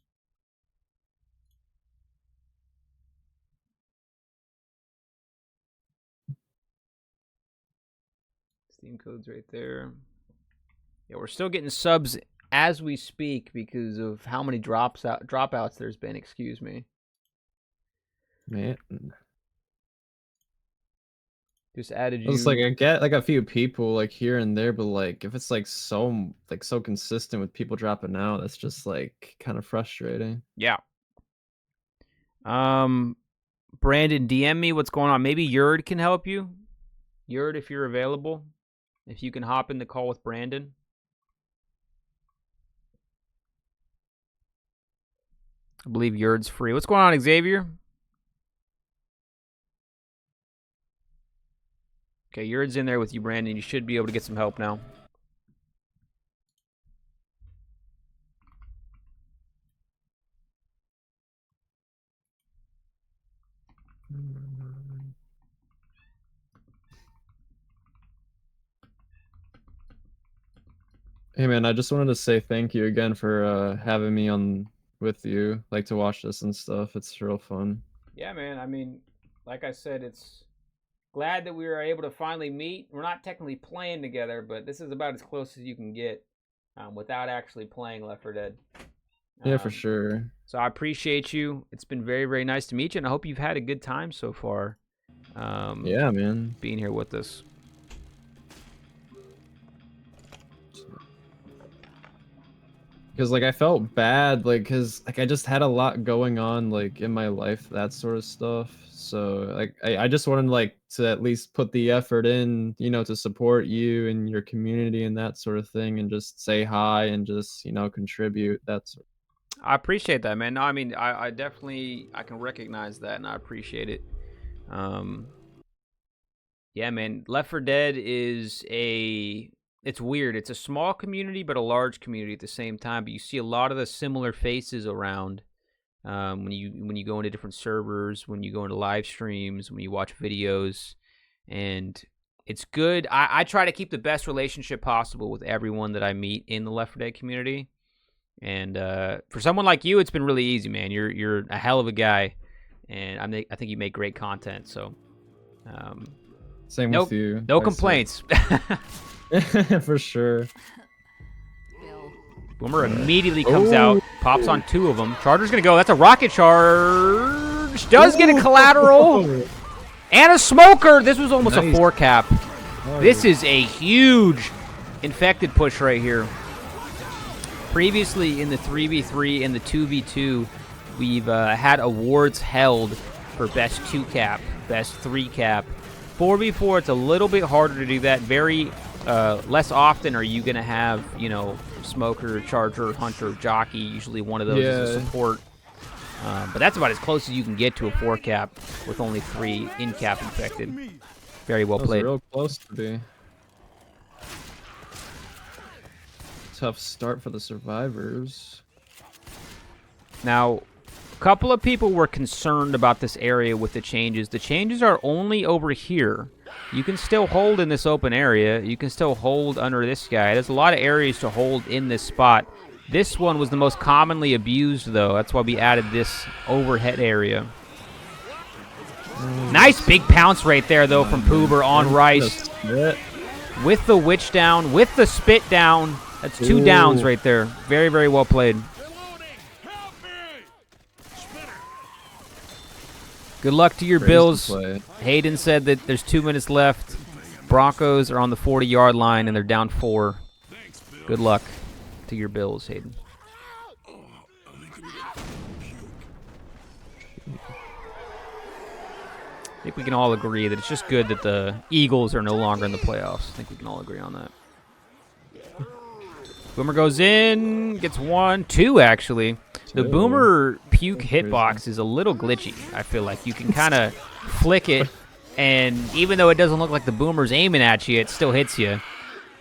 Steam code's right there. Yeah, we're still getting subs as we speak because of how many dropouts there's been. Excuse me. Man. Just added you. It's like I get like a few people like here and there, but like if it's like so consistent with people dropping out, that's just like kind of frustrating. Yeah. Brandon, DM me what's going on. Maybe Yurd can help you. Yurd, if you're available, if you can hop in the call with Brandon. I believe Yurd's free. What's going on, Xavier? Okay, Yurd's in there with you, Brandon. You should be able to get some help now. Hey man, I just wanted to say thank you again for having me on with you, like to watch this and stuff. It's real fun. Yeah, man. I mean, like I said, it's glad that we were able to finally meet. We're not technically playing together, but this is about as close as you can get without actually playing Left 4 Dead. Yeah, for sure. So I appreciate you. It's been very, very nice to meet you, and I hope you've had a good time so far. Yeah, man. Being here with us. Because like I felt bad, like because like I just had a lot going on like in my life, that sort of stuff. So like I just wanted like to at least put the effort in, you know, to support you and your community and that sort of thing, and just say hi and just, you know, contribute. That's. I appreciate that, man. No, I mean I definitely can recognize that, and I appreciate it. Yeah, man. Left 4 Dead is it's weird. It's a small community, but a large community at the same time. But you see a lot of the similar faces around when you go into different servers, when you go into live streams, when you watch videos, and it's good. I try to keep the best relationship possible with everyone that I meet in the Left 4 Dead community. And for someone like you, it's been really easy, man. You're a hell of a guy, and I think you make great content. So same with you. No complaints. For sure. Boomer immediately comes out, pops on 2 of them. Charger's gonna go. That's a rocket charge. Does get a collateral and a smoker. This was almost a 4 cap. This is a huge infected push right here. Previously in the 3v3 and the 2v2, We've had awards held for best 2 cap, best 3 cap. 4v4, it's a little bit harder to do that. Very less often are you going to have, you know, smoker, charger, hunter, jockey. Usually one of those is a support. But that's about as close as you can get to a 4 cap with only 3 in cap infected. Very well played. Real close to be. Tough start for the survivors. Now, a couple of people were concerned about this area with the changes. The changes are only over here. You can still hold in this open area. You can still hold under this guy. There's a lot of areas to hold in this spot. This one was the most commonly abused, though. That's why we added this overhead area. Nice big pounce right there, though, from P00ber on Rice. With the witch down, with the spit down. That's 2 downs right there. Very, very well played. Good luck to your Bills. Hayden said that there's 2 minutes left. Broncos are on the 40-yard line, and they're down 4. Good luck to your Bills, Hayden. I think we can all agree that it's just good that the Eagles are no longer in the playoffs. I think we can all agree on that. Boomer goes in, gets 1, 2 actually. The Boomer puke hitbox is a little glitchy, I feel like. You can kind of flick it, and even though it doesn't look like the Boomer's aiming at you, it still hits you.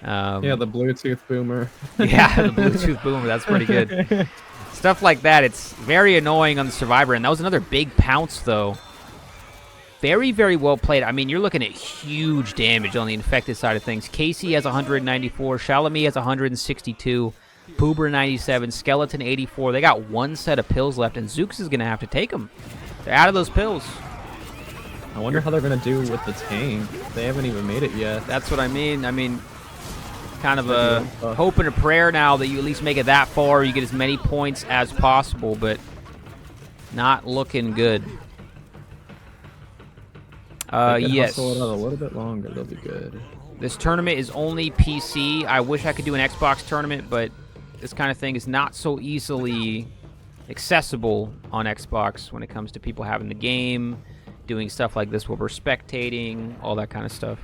Yeah, the Bluetooth Boomer. Yeah, the Bluetooth Boomer, that's pretty good. Stuff like that, it's very annoying on the Survivor, and that was another big pounce, though. Very, very well played. I mean, you're looking at huge damage on the infected side of things. Casey has 194. Shalami has 162. P00ber 97. Skeleton 84. They got 1 set of pills left, and Zooks is going to have to take them. They're out of those pills. I wonder how they're going to do with the tank. They haven't even made it yet. That's what I mean. I mean, kind of a hope and a prayer now that you at least make it that far. You get as many points as possible, but not looking good. Yes. Hustle it out a little bit longer. They'll be good. This tournament is only PC. I wish I could do an Xbox tournament, but this kind of thing is not so easily accessible on Xbox when it comes to people having the game, doing stuff like this where we're spectating, all that kind of stuff.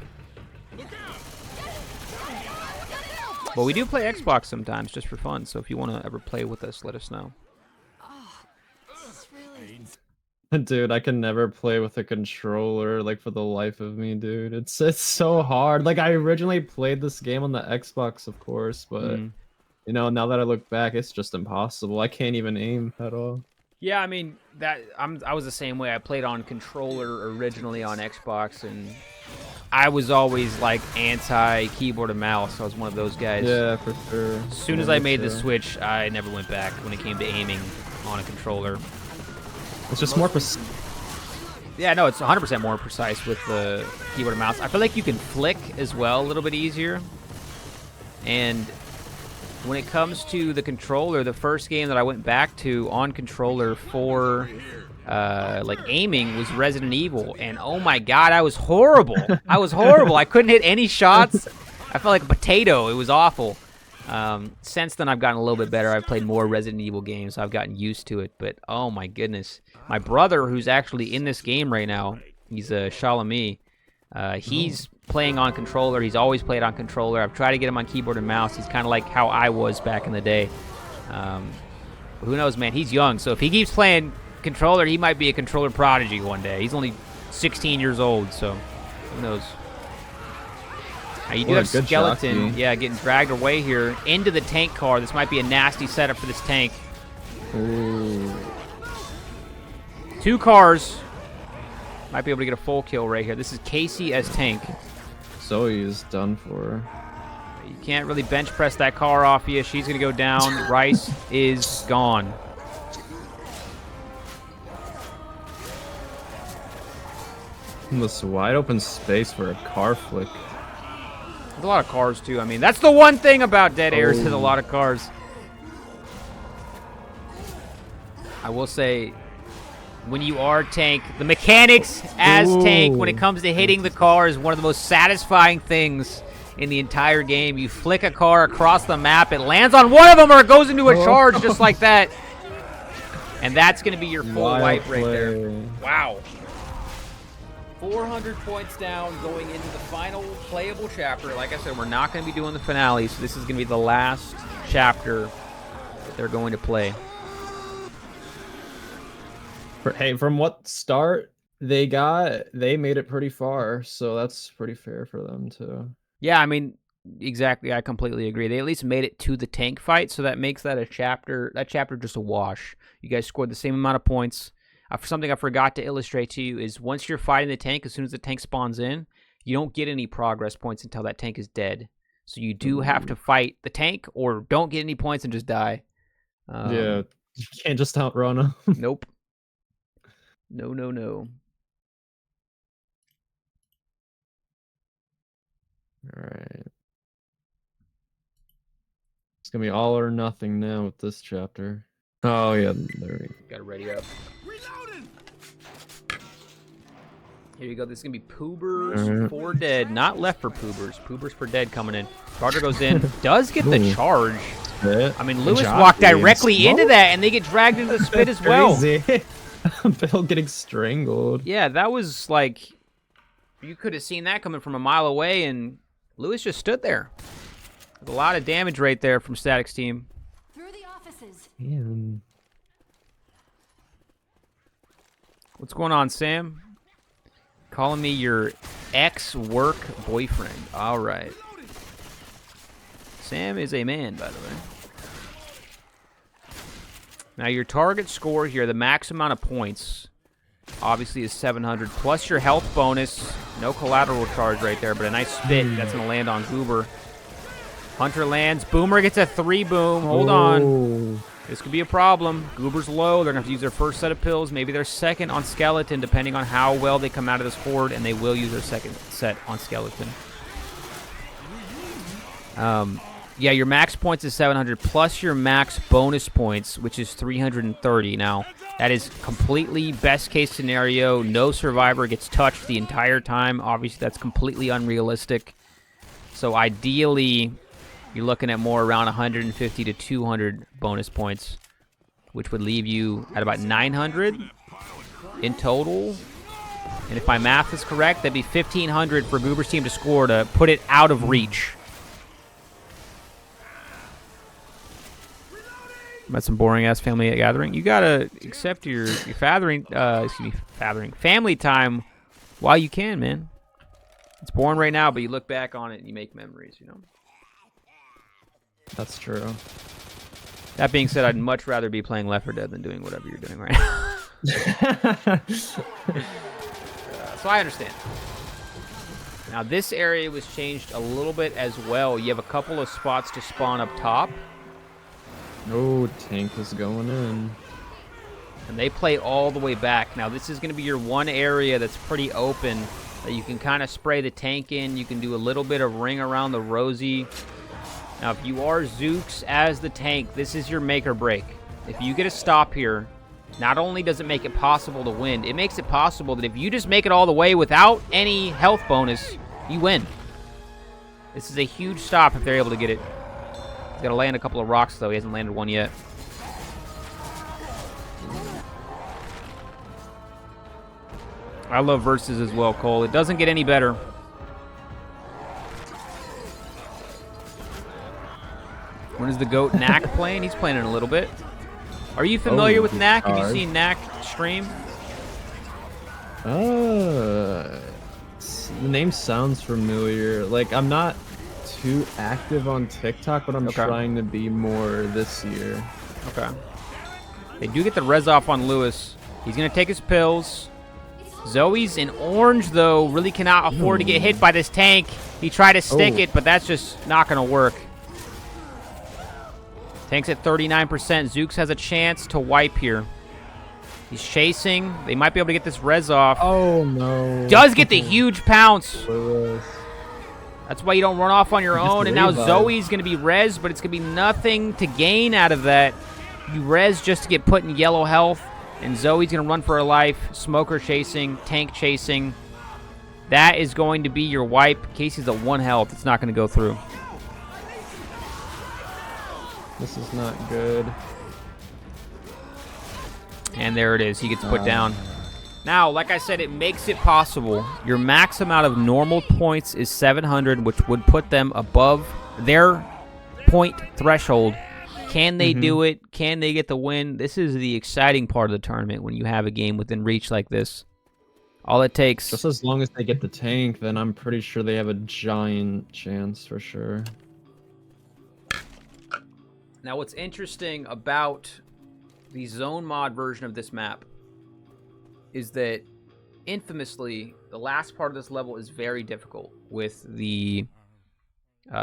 But we do play Xbox sometimes just for fun, so if you want to ever play with us, let us know. Dude, I can never play with a controller, like, for the life of me, dude. It's so hard. Like, I originally played this game on the Xbox, of course, but, you know, now that I look back, it's just impossible. I can't even aim at all. Yeah, I mean, I was the same way. I played on controller originally on Xbox, and I was always, like, anti-keyboard and mouse. I was one of those guys. Yeah, for sure. As soon as I made the switch, I never went back when it came to aiming on a controller. It's just more precise. Yeah, no, it's 100% more precise with the keyboard and mouse. I feel like you can flick as well a little bit easier. And when it comes to the controller, the first game that I went back to on controller for like aiming was Resident Evil. And oh my god, I was horrible. I was horrible. I couldn't hit any shots. I felt like a potato. It was awful. Since then, I've gotten a little bit better. I've played more Resident Evil games, so I've gotten used to it. But oh my goodness, my brother, who's actually in this game right now, he's a Shalami. He's playing on controller. He's always played on controller. I've tried to get him on keyboard and mouse. He's kind of like how I was back in the day. Who knows, man? He's young, so if he keeps playing controller, he might be a controller prodigy one day. He's only 16 years old, so who knows? You do have Skeleton, yeah, getting dragged away here into the tank car. This might be a nasty setup for this tank. Ooh. 2 cars. Might be able to get a full kill right here. This is Casey as tank. Zoe is done for. You can't really bench press that car off you. She's going to go down. Rice is gone. This wide open space for a car flick. There's a lot of cars, too. I mean, that's the one thing about Dead Airs is a lot of cars. I will say, when you are tank, the mechanics as tank when it comes to hitting the car is one of the most satisfying things in the entire game. You flick a car across the map, it lands on one of them or it goes into a charge just like that. And that's going to be your full Wild wipe right there. play. Wow. 400 points down going into the final playable chapter. Like I said, we're not going to be doing the finale, so this is going to be the last chapter that they're going to play. Hey, from what start they got, they made it pretty far, so that's pretty fair for them too. Yeah, I mean, exactly. I completely agree. They at least made it to the tank fight, so that makes that a chapter. That chapter just a wash. You guys scored the same amount of points. Something I forgot to illustrate to you is once you're fighting the tank, as soon as the tank spawns in, you don't get any progress points until that tank is dead. So you do have to fight the tank, or don't get any points and just die. Yeah, you can't just outrun them. Nope. No, no, no. All right. It's gonna be all or nothing now with this chapter. Oh yeah, there we go. Got to ready up. Here you go. This is going to be P00bers for dead. Not left for P00bers. P00bers for dead coming in. Charger goes in. Does get the charge. I mean, Lewis walked directly into that, and they get dragged into the spit as well. Bill getting strangled. Yeah, that was like... You could have seen that coming from a mile away, and Lewis just stood there. With a lot of damage right there from Static's team. Through the offices. Man. What's going on, Sam? Calling me your ex-work boyfriend. All right. Sam is a man, by the way. Now, your target score here, the max amount of points, obviously is 700, plus your health bonus. No collateral charge right there, but a nice spit. That's going to land on Goober. Hunter lands. Boomer gets a 3-boom. Hold on. This could be a problem. Goober's low. They're going to have to use their first set of pills, maybe their second on Skeleton, depending on how well they come out of this horde, and they will use their second set on Skeleton. Yeah, your max points is 700, plus your max bonus points, which is 330. Now, that is completely best-case scenario. No survivor gets touched the entire time. Obviously, that's completely unrealistic. So, ideally... You're looking at more around 150 to 200 bonus points, which would leave you at about 900 in total. And if my math is correct, that'd be 1,500 for Goober's team to score to put it out of reach. That's some boring-ass family gathering. You gotta accept your family time while you can, man. It's boring right now, but you look back on it and you make memories, you know? That's true. That being said, I'd much rather be playing Left 4 Dead than doing whatever you're doing right now. So I understand. Now, this area was changed a little bit as well. You have a couple of spots to spawn up top. Oh, tank is going in. And they play all the way back. Now, this is going to be your one area that's pretty open that you can kind of spray the tank in. You can do a little bit of ring around the Rosie. Now, if you are Zooks as the tank, this is your make or break. If you get a stop here, not only does it make it possible to win, it makes it possible that if you just make it all the way without any health bonus, you win. This is a huge stop if they're able to get it. He's got to land a couple of rocks, though. He hasn't landed one yet. I love verses as well, Cole. It doesn't get any better. When is the GOAT Knack playing? He's playing in a little bit. Are you familiar with Knack? Have you seen Knack stream? The name sounds familiar. Like, I'm not too active on TikTok, but I'm trying to be more this year. Okay. They do get the res off on Lewis. He's going to take his pills. Zoe's in orange, though. Really cannot afford to get hit by this tank. He tried to stick it, but that's just not going to work. Tank's at 39%. Zooks has a chance to wipe here. He's chasing. They might be able to get this res off. Oh, no. Does get the huge pounce. That's why you don't run off on your own. And now Zoe's going to be res, but it's going to be nothing to gain out of that. You res just to get put in yellow health. And Zoe's going to run for her life. Smoker chasing. Tank chasing. That is going to be your wipe. Casey's at 1 health. It's not going to go through. This is not good. And there it is. He gets put down. Now, like I said, it makes it possible. Your max amount of normal points is 700, which would put them above their point threshold. Can they do it? Can they get the win? This is the exciting part of the tournament when you have a game within reach like this. All it takes... Just as long as they get the tank, then I'm pretty sure they have a giant chance for sure. Now, what's interesting about the zone mod version of this map is that, infamously, the last part of this level is very difficult with the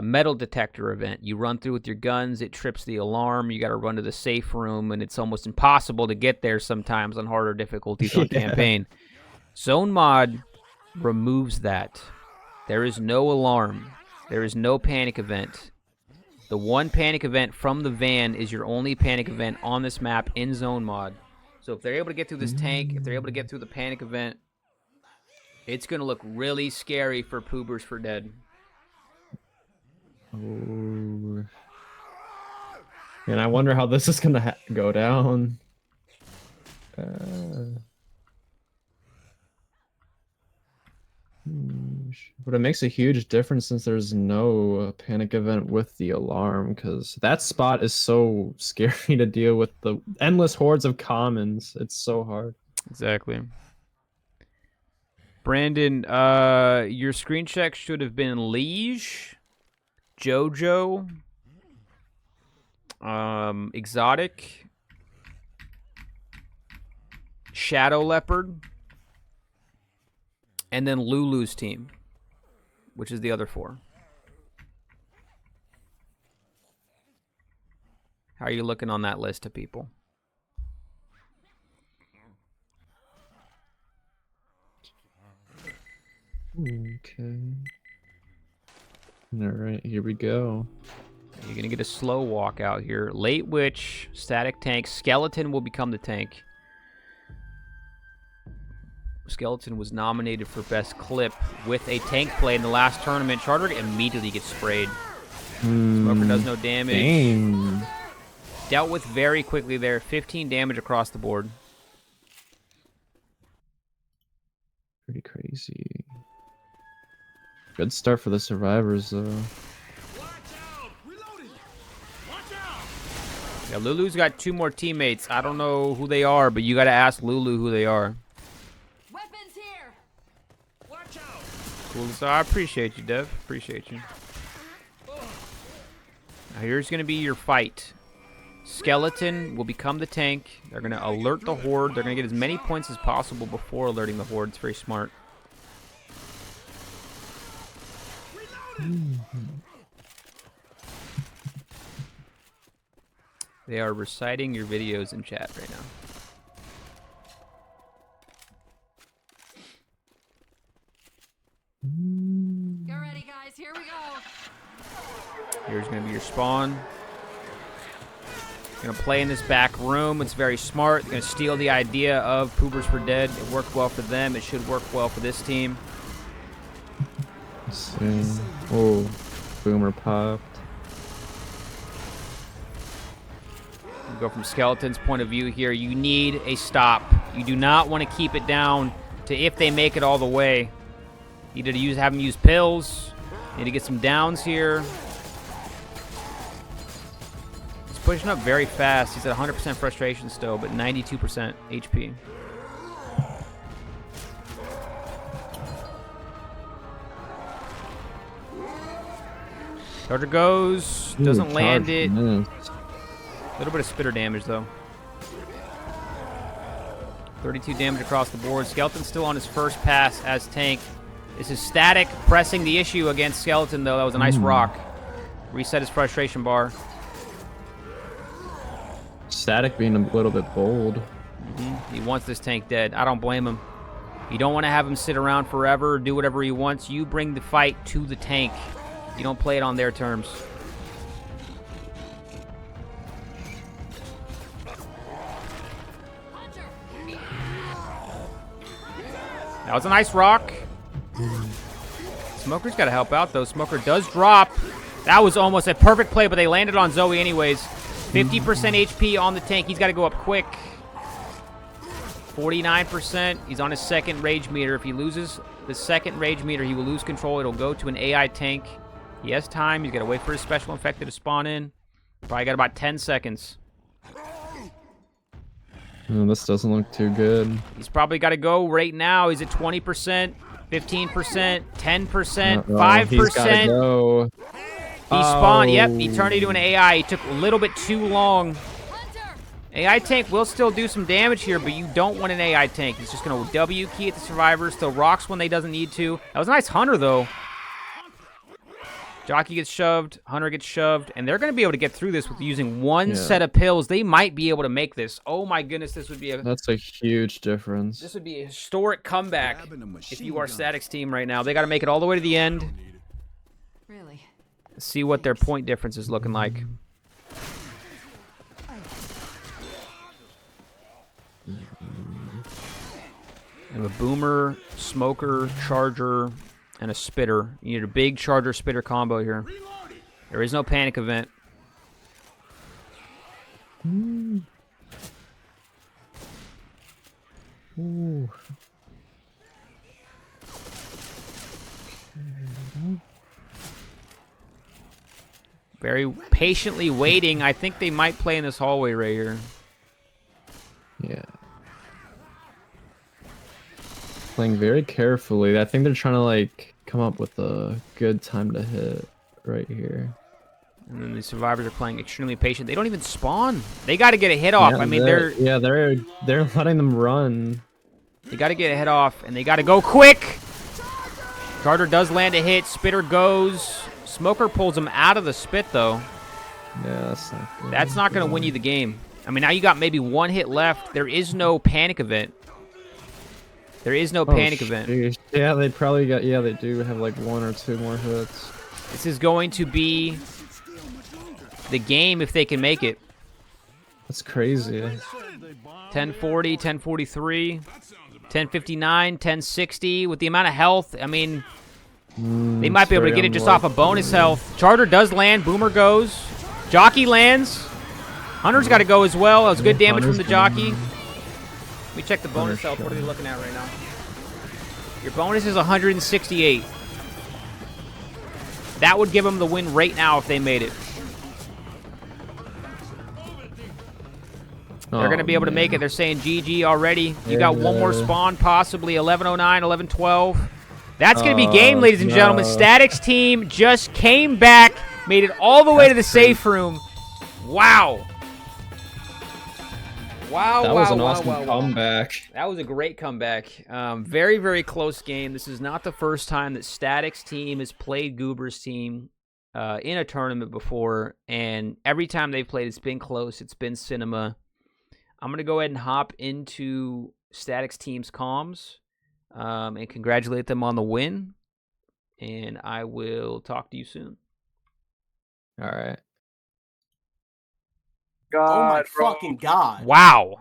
metal detector event. You run through with your guns, it trips the alarm, you got to run to the safe room, and it's almost impossible to get there sometimes on harder difficulties on campaign. Zone mod removes that. There is no alarm. There is no panic event. The one panic event from the van is your only panic event on this map in zone mod. So if they're able to get through this tank, if they're able to get through the panic event, it's going to look really scary for Poobers for Dead. Oh. And I wonder how this is going to go down. But it makes a huge difference since there's no panic event with the alarm, because that spot is so scary to deal with, the endless hordes of commons. It's so hard. Exactly. Brandon, your screen check should have been Liege, Jojo, Exotic, Shadow Leopard, and then Lulu's team, which is the other 4. How are you looking on that list of people? Okay. All right, here we go. You're going to get a slow walk out here. Late Witch, Static Tank, Skeleton will become the tank. Skeleton was nominated for Best Clip with a tank play in the last tournament. Charter immediately gets sprayed. Smoker does no damage. Dang. Dealt with very quickly there. 15 damage across the board. Pretty crazy. Good start for the survivors, though. Yeah, Lulu's got 2 more teammates. I don't know who they are, but you got to ask Lulu who they are. Weapons here. Watch out. Cool. So I appreciate you, Dev. Appreciate you. Now here's going to be your fight. Skeleton will become the tank. They're going to alert the horde. They're going to get as many points as possible before alerting the horde. It's very smart. They are reciting your videos in chat right now. Get ready, guys. Here we go. Here's going to be your spawn. Going to play in this back room. It's very smart. Going to steal the idea of Poobers for Dead. It worked well for them. It should work well for this team. Let's see. Oh, Boomer popped. We go from Skeleton's point of view here. You need a stop. You do not want to keep it down to if they make it all the way. You need to have them use pills. You need to get some downs here. He's pushing up very fast. He's at 100% frustration still, but 92% HP. Charger goes. Doesn't land it. A little bit of spitter damage, though. 32 damage across the board. Skeleton's still on his first pass as tank. This is Static pressing the issue against Skeleton, though. That was a nice rock. Reset his frustration bar. Static being a little bit bold. He wants this tank dead. I don't blame him. You don't want to have him sit around forever, do whatever he wants. You bring the fight to the tank. You don't play it on their terms. That was a nice rock. Smoker's got to help out, though. Smoker does drop. That was almost a perfect play, but they landed on Zoe anyways. 50% HP on the tank. He's got to go up quick. 49%. He's on his second rage meter. If he loses the second rage meter, he will lose control. It'll go to an AI tank. He has time. He's got to wait for his special infected to spawn in. Probably got about 10 seconds. Oh, this doesn't look too good. He's probably got to go right now. He's at 20%, 15%, 10%, Uh-oh, 5%. He's gotta go. He spawned. Yep, he turned into an AI. He took a little bit too long. AI tank will still do some damage here, but you don't want an AI tank. He's just going to W key at the survivors, throw rocks when they doesn't need to. That was a nice Hunter, though. Jockey gets shoved, Hunter gets shoved, and they're going to be able to get through this with using one set of pills. They might be able to make this. Oh my goodness, this would be a... That's a huge difference. This would be a historic comeback if you are Static's team right now. They got to make it all the way to the end. Really? See what their point difference is looking like. And a boomer, smoker, charger, and a spitter. You need a big charger spitter combo here. There is no panic event. Ooh. Very patiently waiting. I think they might play in this hallway right here. Yeah. Playing very carefully. I think they're trying to like come up with a good time to hit right here. And then the survivors are playing extremely patient. They don't even spawn. They got to get a hit off. Yeah, I mean, they're letting them run. They got to get a hit off, and they got to go quick. Charger does land a hit. Spitter goes. Smoker pulls him out of the spit, though. Yeah, that's not going to win you the game. I mean, now you got maybe one hit left. There is no panic event. There is no panic event. Yeah, they probably got. Yeah, they do have like 1 or 2 more hits. This is going to be the game if they can make it. That's crazy. 1040, 1043, 1059, 1060. With the amount of health, I mean, they might be able to get it just off a bonus health. Charter does land. Boomer goes. Jockey lands. Hunter's got to go as well. That was good damage from the jockey. Let me check the bonus health. What are they looking at right now? Your bonus is 168. That would give them the win right now if they made it. They're going to be able to make it. They're saying GG already. You got one more spawn, possibly 1109, 1112. That's going to be game, ladies and gentlemen. Static's team just came back, made it all the way to the safe room. Wow. Wow, that was an awesome comeback. That was a great comeback. Very, very close game. This is not the first time that Static's team has played Goober's team in a tournament before, and every time they've played, it's been close. It's been cinema. I'm going to go ahead and hop into Static's team's comms and congratulate them on the win, and I will talk to you soon. All right. God, oh my fucking God. Wow.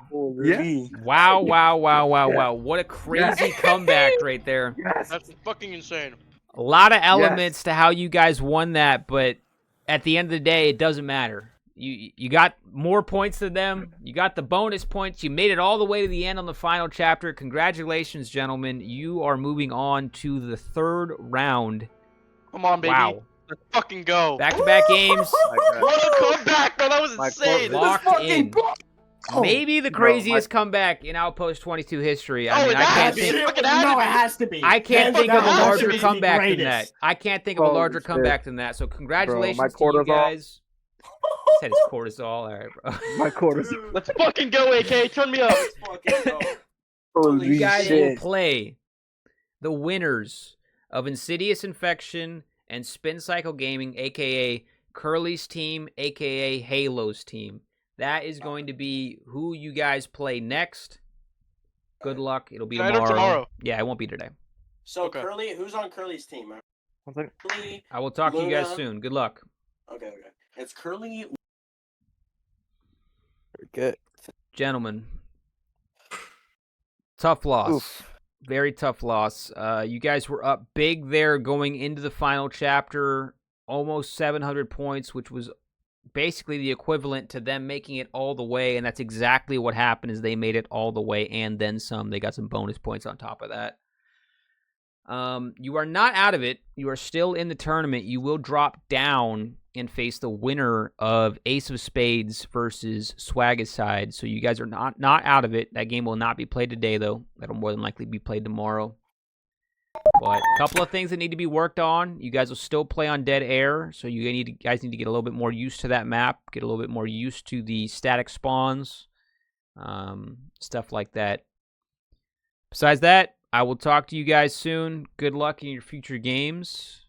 Yeah. Wow, wow, wow, wow, wow. What a crazy comeback right there. Yes. That's fucking insane. A lot of elements to how you guys won that, but at the end of the day, it doesn't matter. You got more points than them. You got the bonus points. You made it all the way to the end on the final chapter. Congratulations, gentlemen. You are moving on to the 3rd round. Come on, baby. Wow. Let's fucking go. Back-to-back games. What a comeback, bro. That was insane. Locked in. Maybe the craziest comeback in Outpost 22 history. I mean, I can't think. No, it has to be. I can't think of a larger comeback than that. I can't think of a larger comeback than that. So congratulations to you guys. Said his cortisol. All right, bro. My cortisol. Let's fucking go, AK. Turn me up. You guys will play the winners of Insidious Infection and Spin Cycle Gaming, a.k.a. Curly's team, a.k.a. Halo's team. That is going to be who you guys play next. Good luck. It'll be tomorrow. Yeah, it won't be today. So, Curly, who's on Curly's team? Curly, I will talk to you guys soon. Good luck. Okay. It's Curly. Good. Gentlemen, tough loss. Oof. Very tough loss. You guys were up big there going into the final chapter. Almost 700 points, which was basically the equivalent to them making it all the way, and that's exactly what happened. Is they made it all the way and then some. They got some bonus points on top of that. You are not out of it. You are still in the tournament. You will drop down and face the winner of Ace of Spades versus Swagicide. So you guys are not out of it. That game will not be played today, though. That'll more than likely be played tomorrow. But a couple of things that need to be worked on. You guys will still play on Dead Air, so you guys need to get a little bit more used to that map, get a little bit more used to the static spawns, stuff like that. Besides that, I will talk to you guys soon. Good luck in your future games.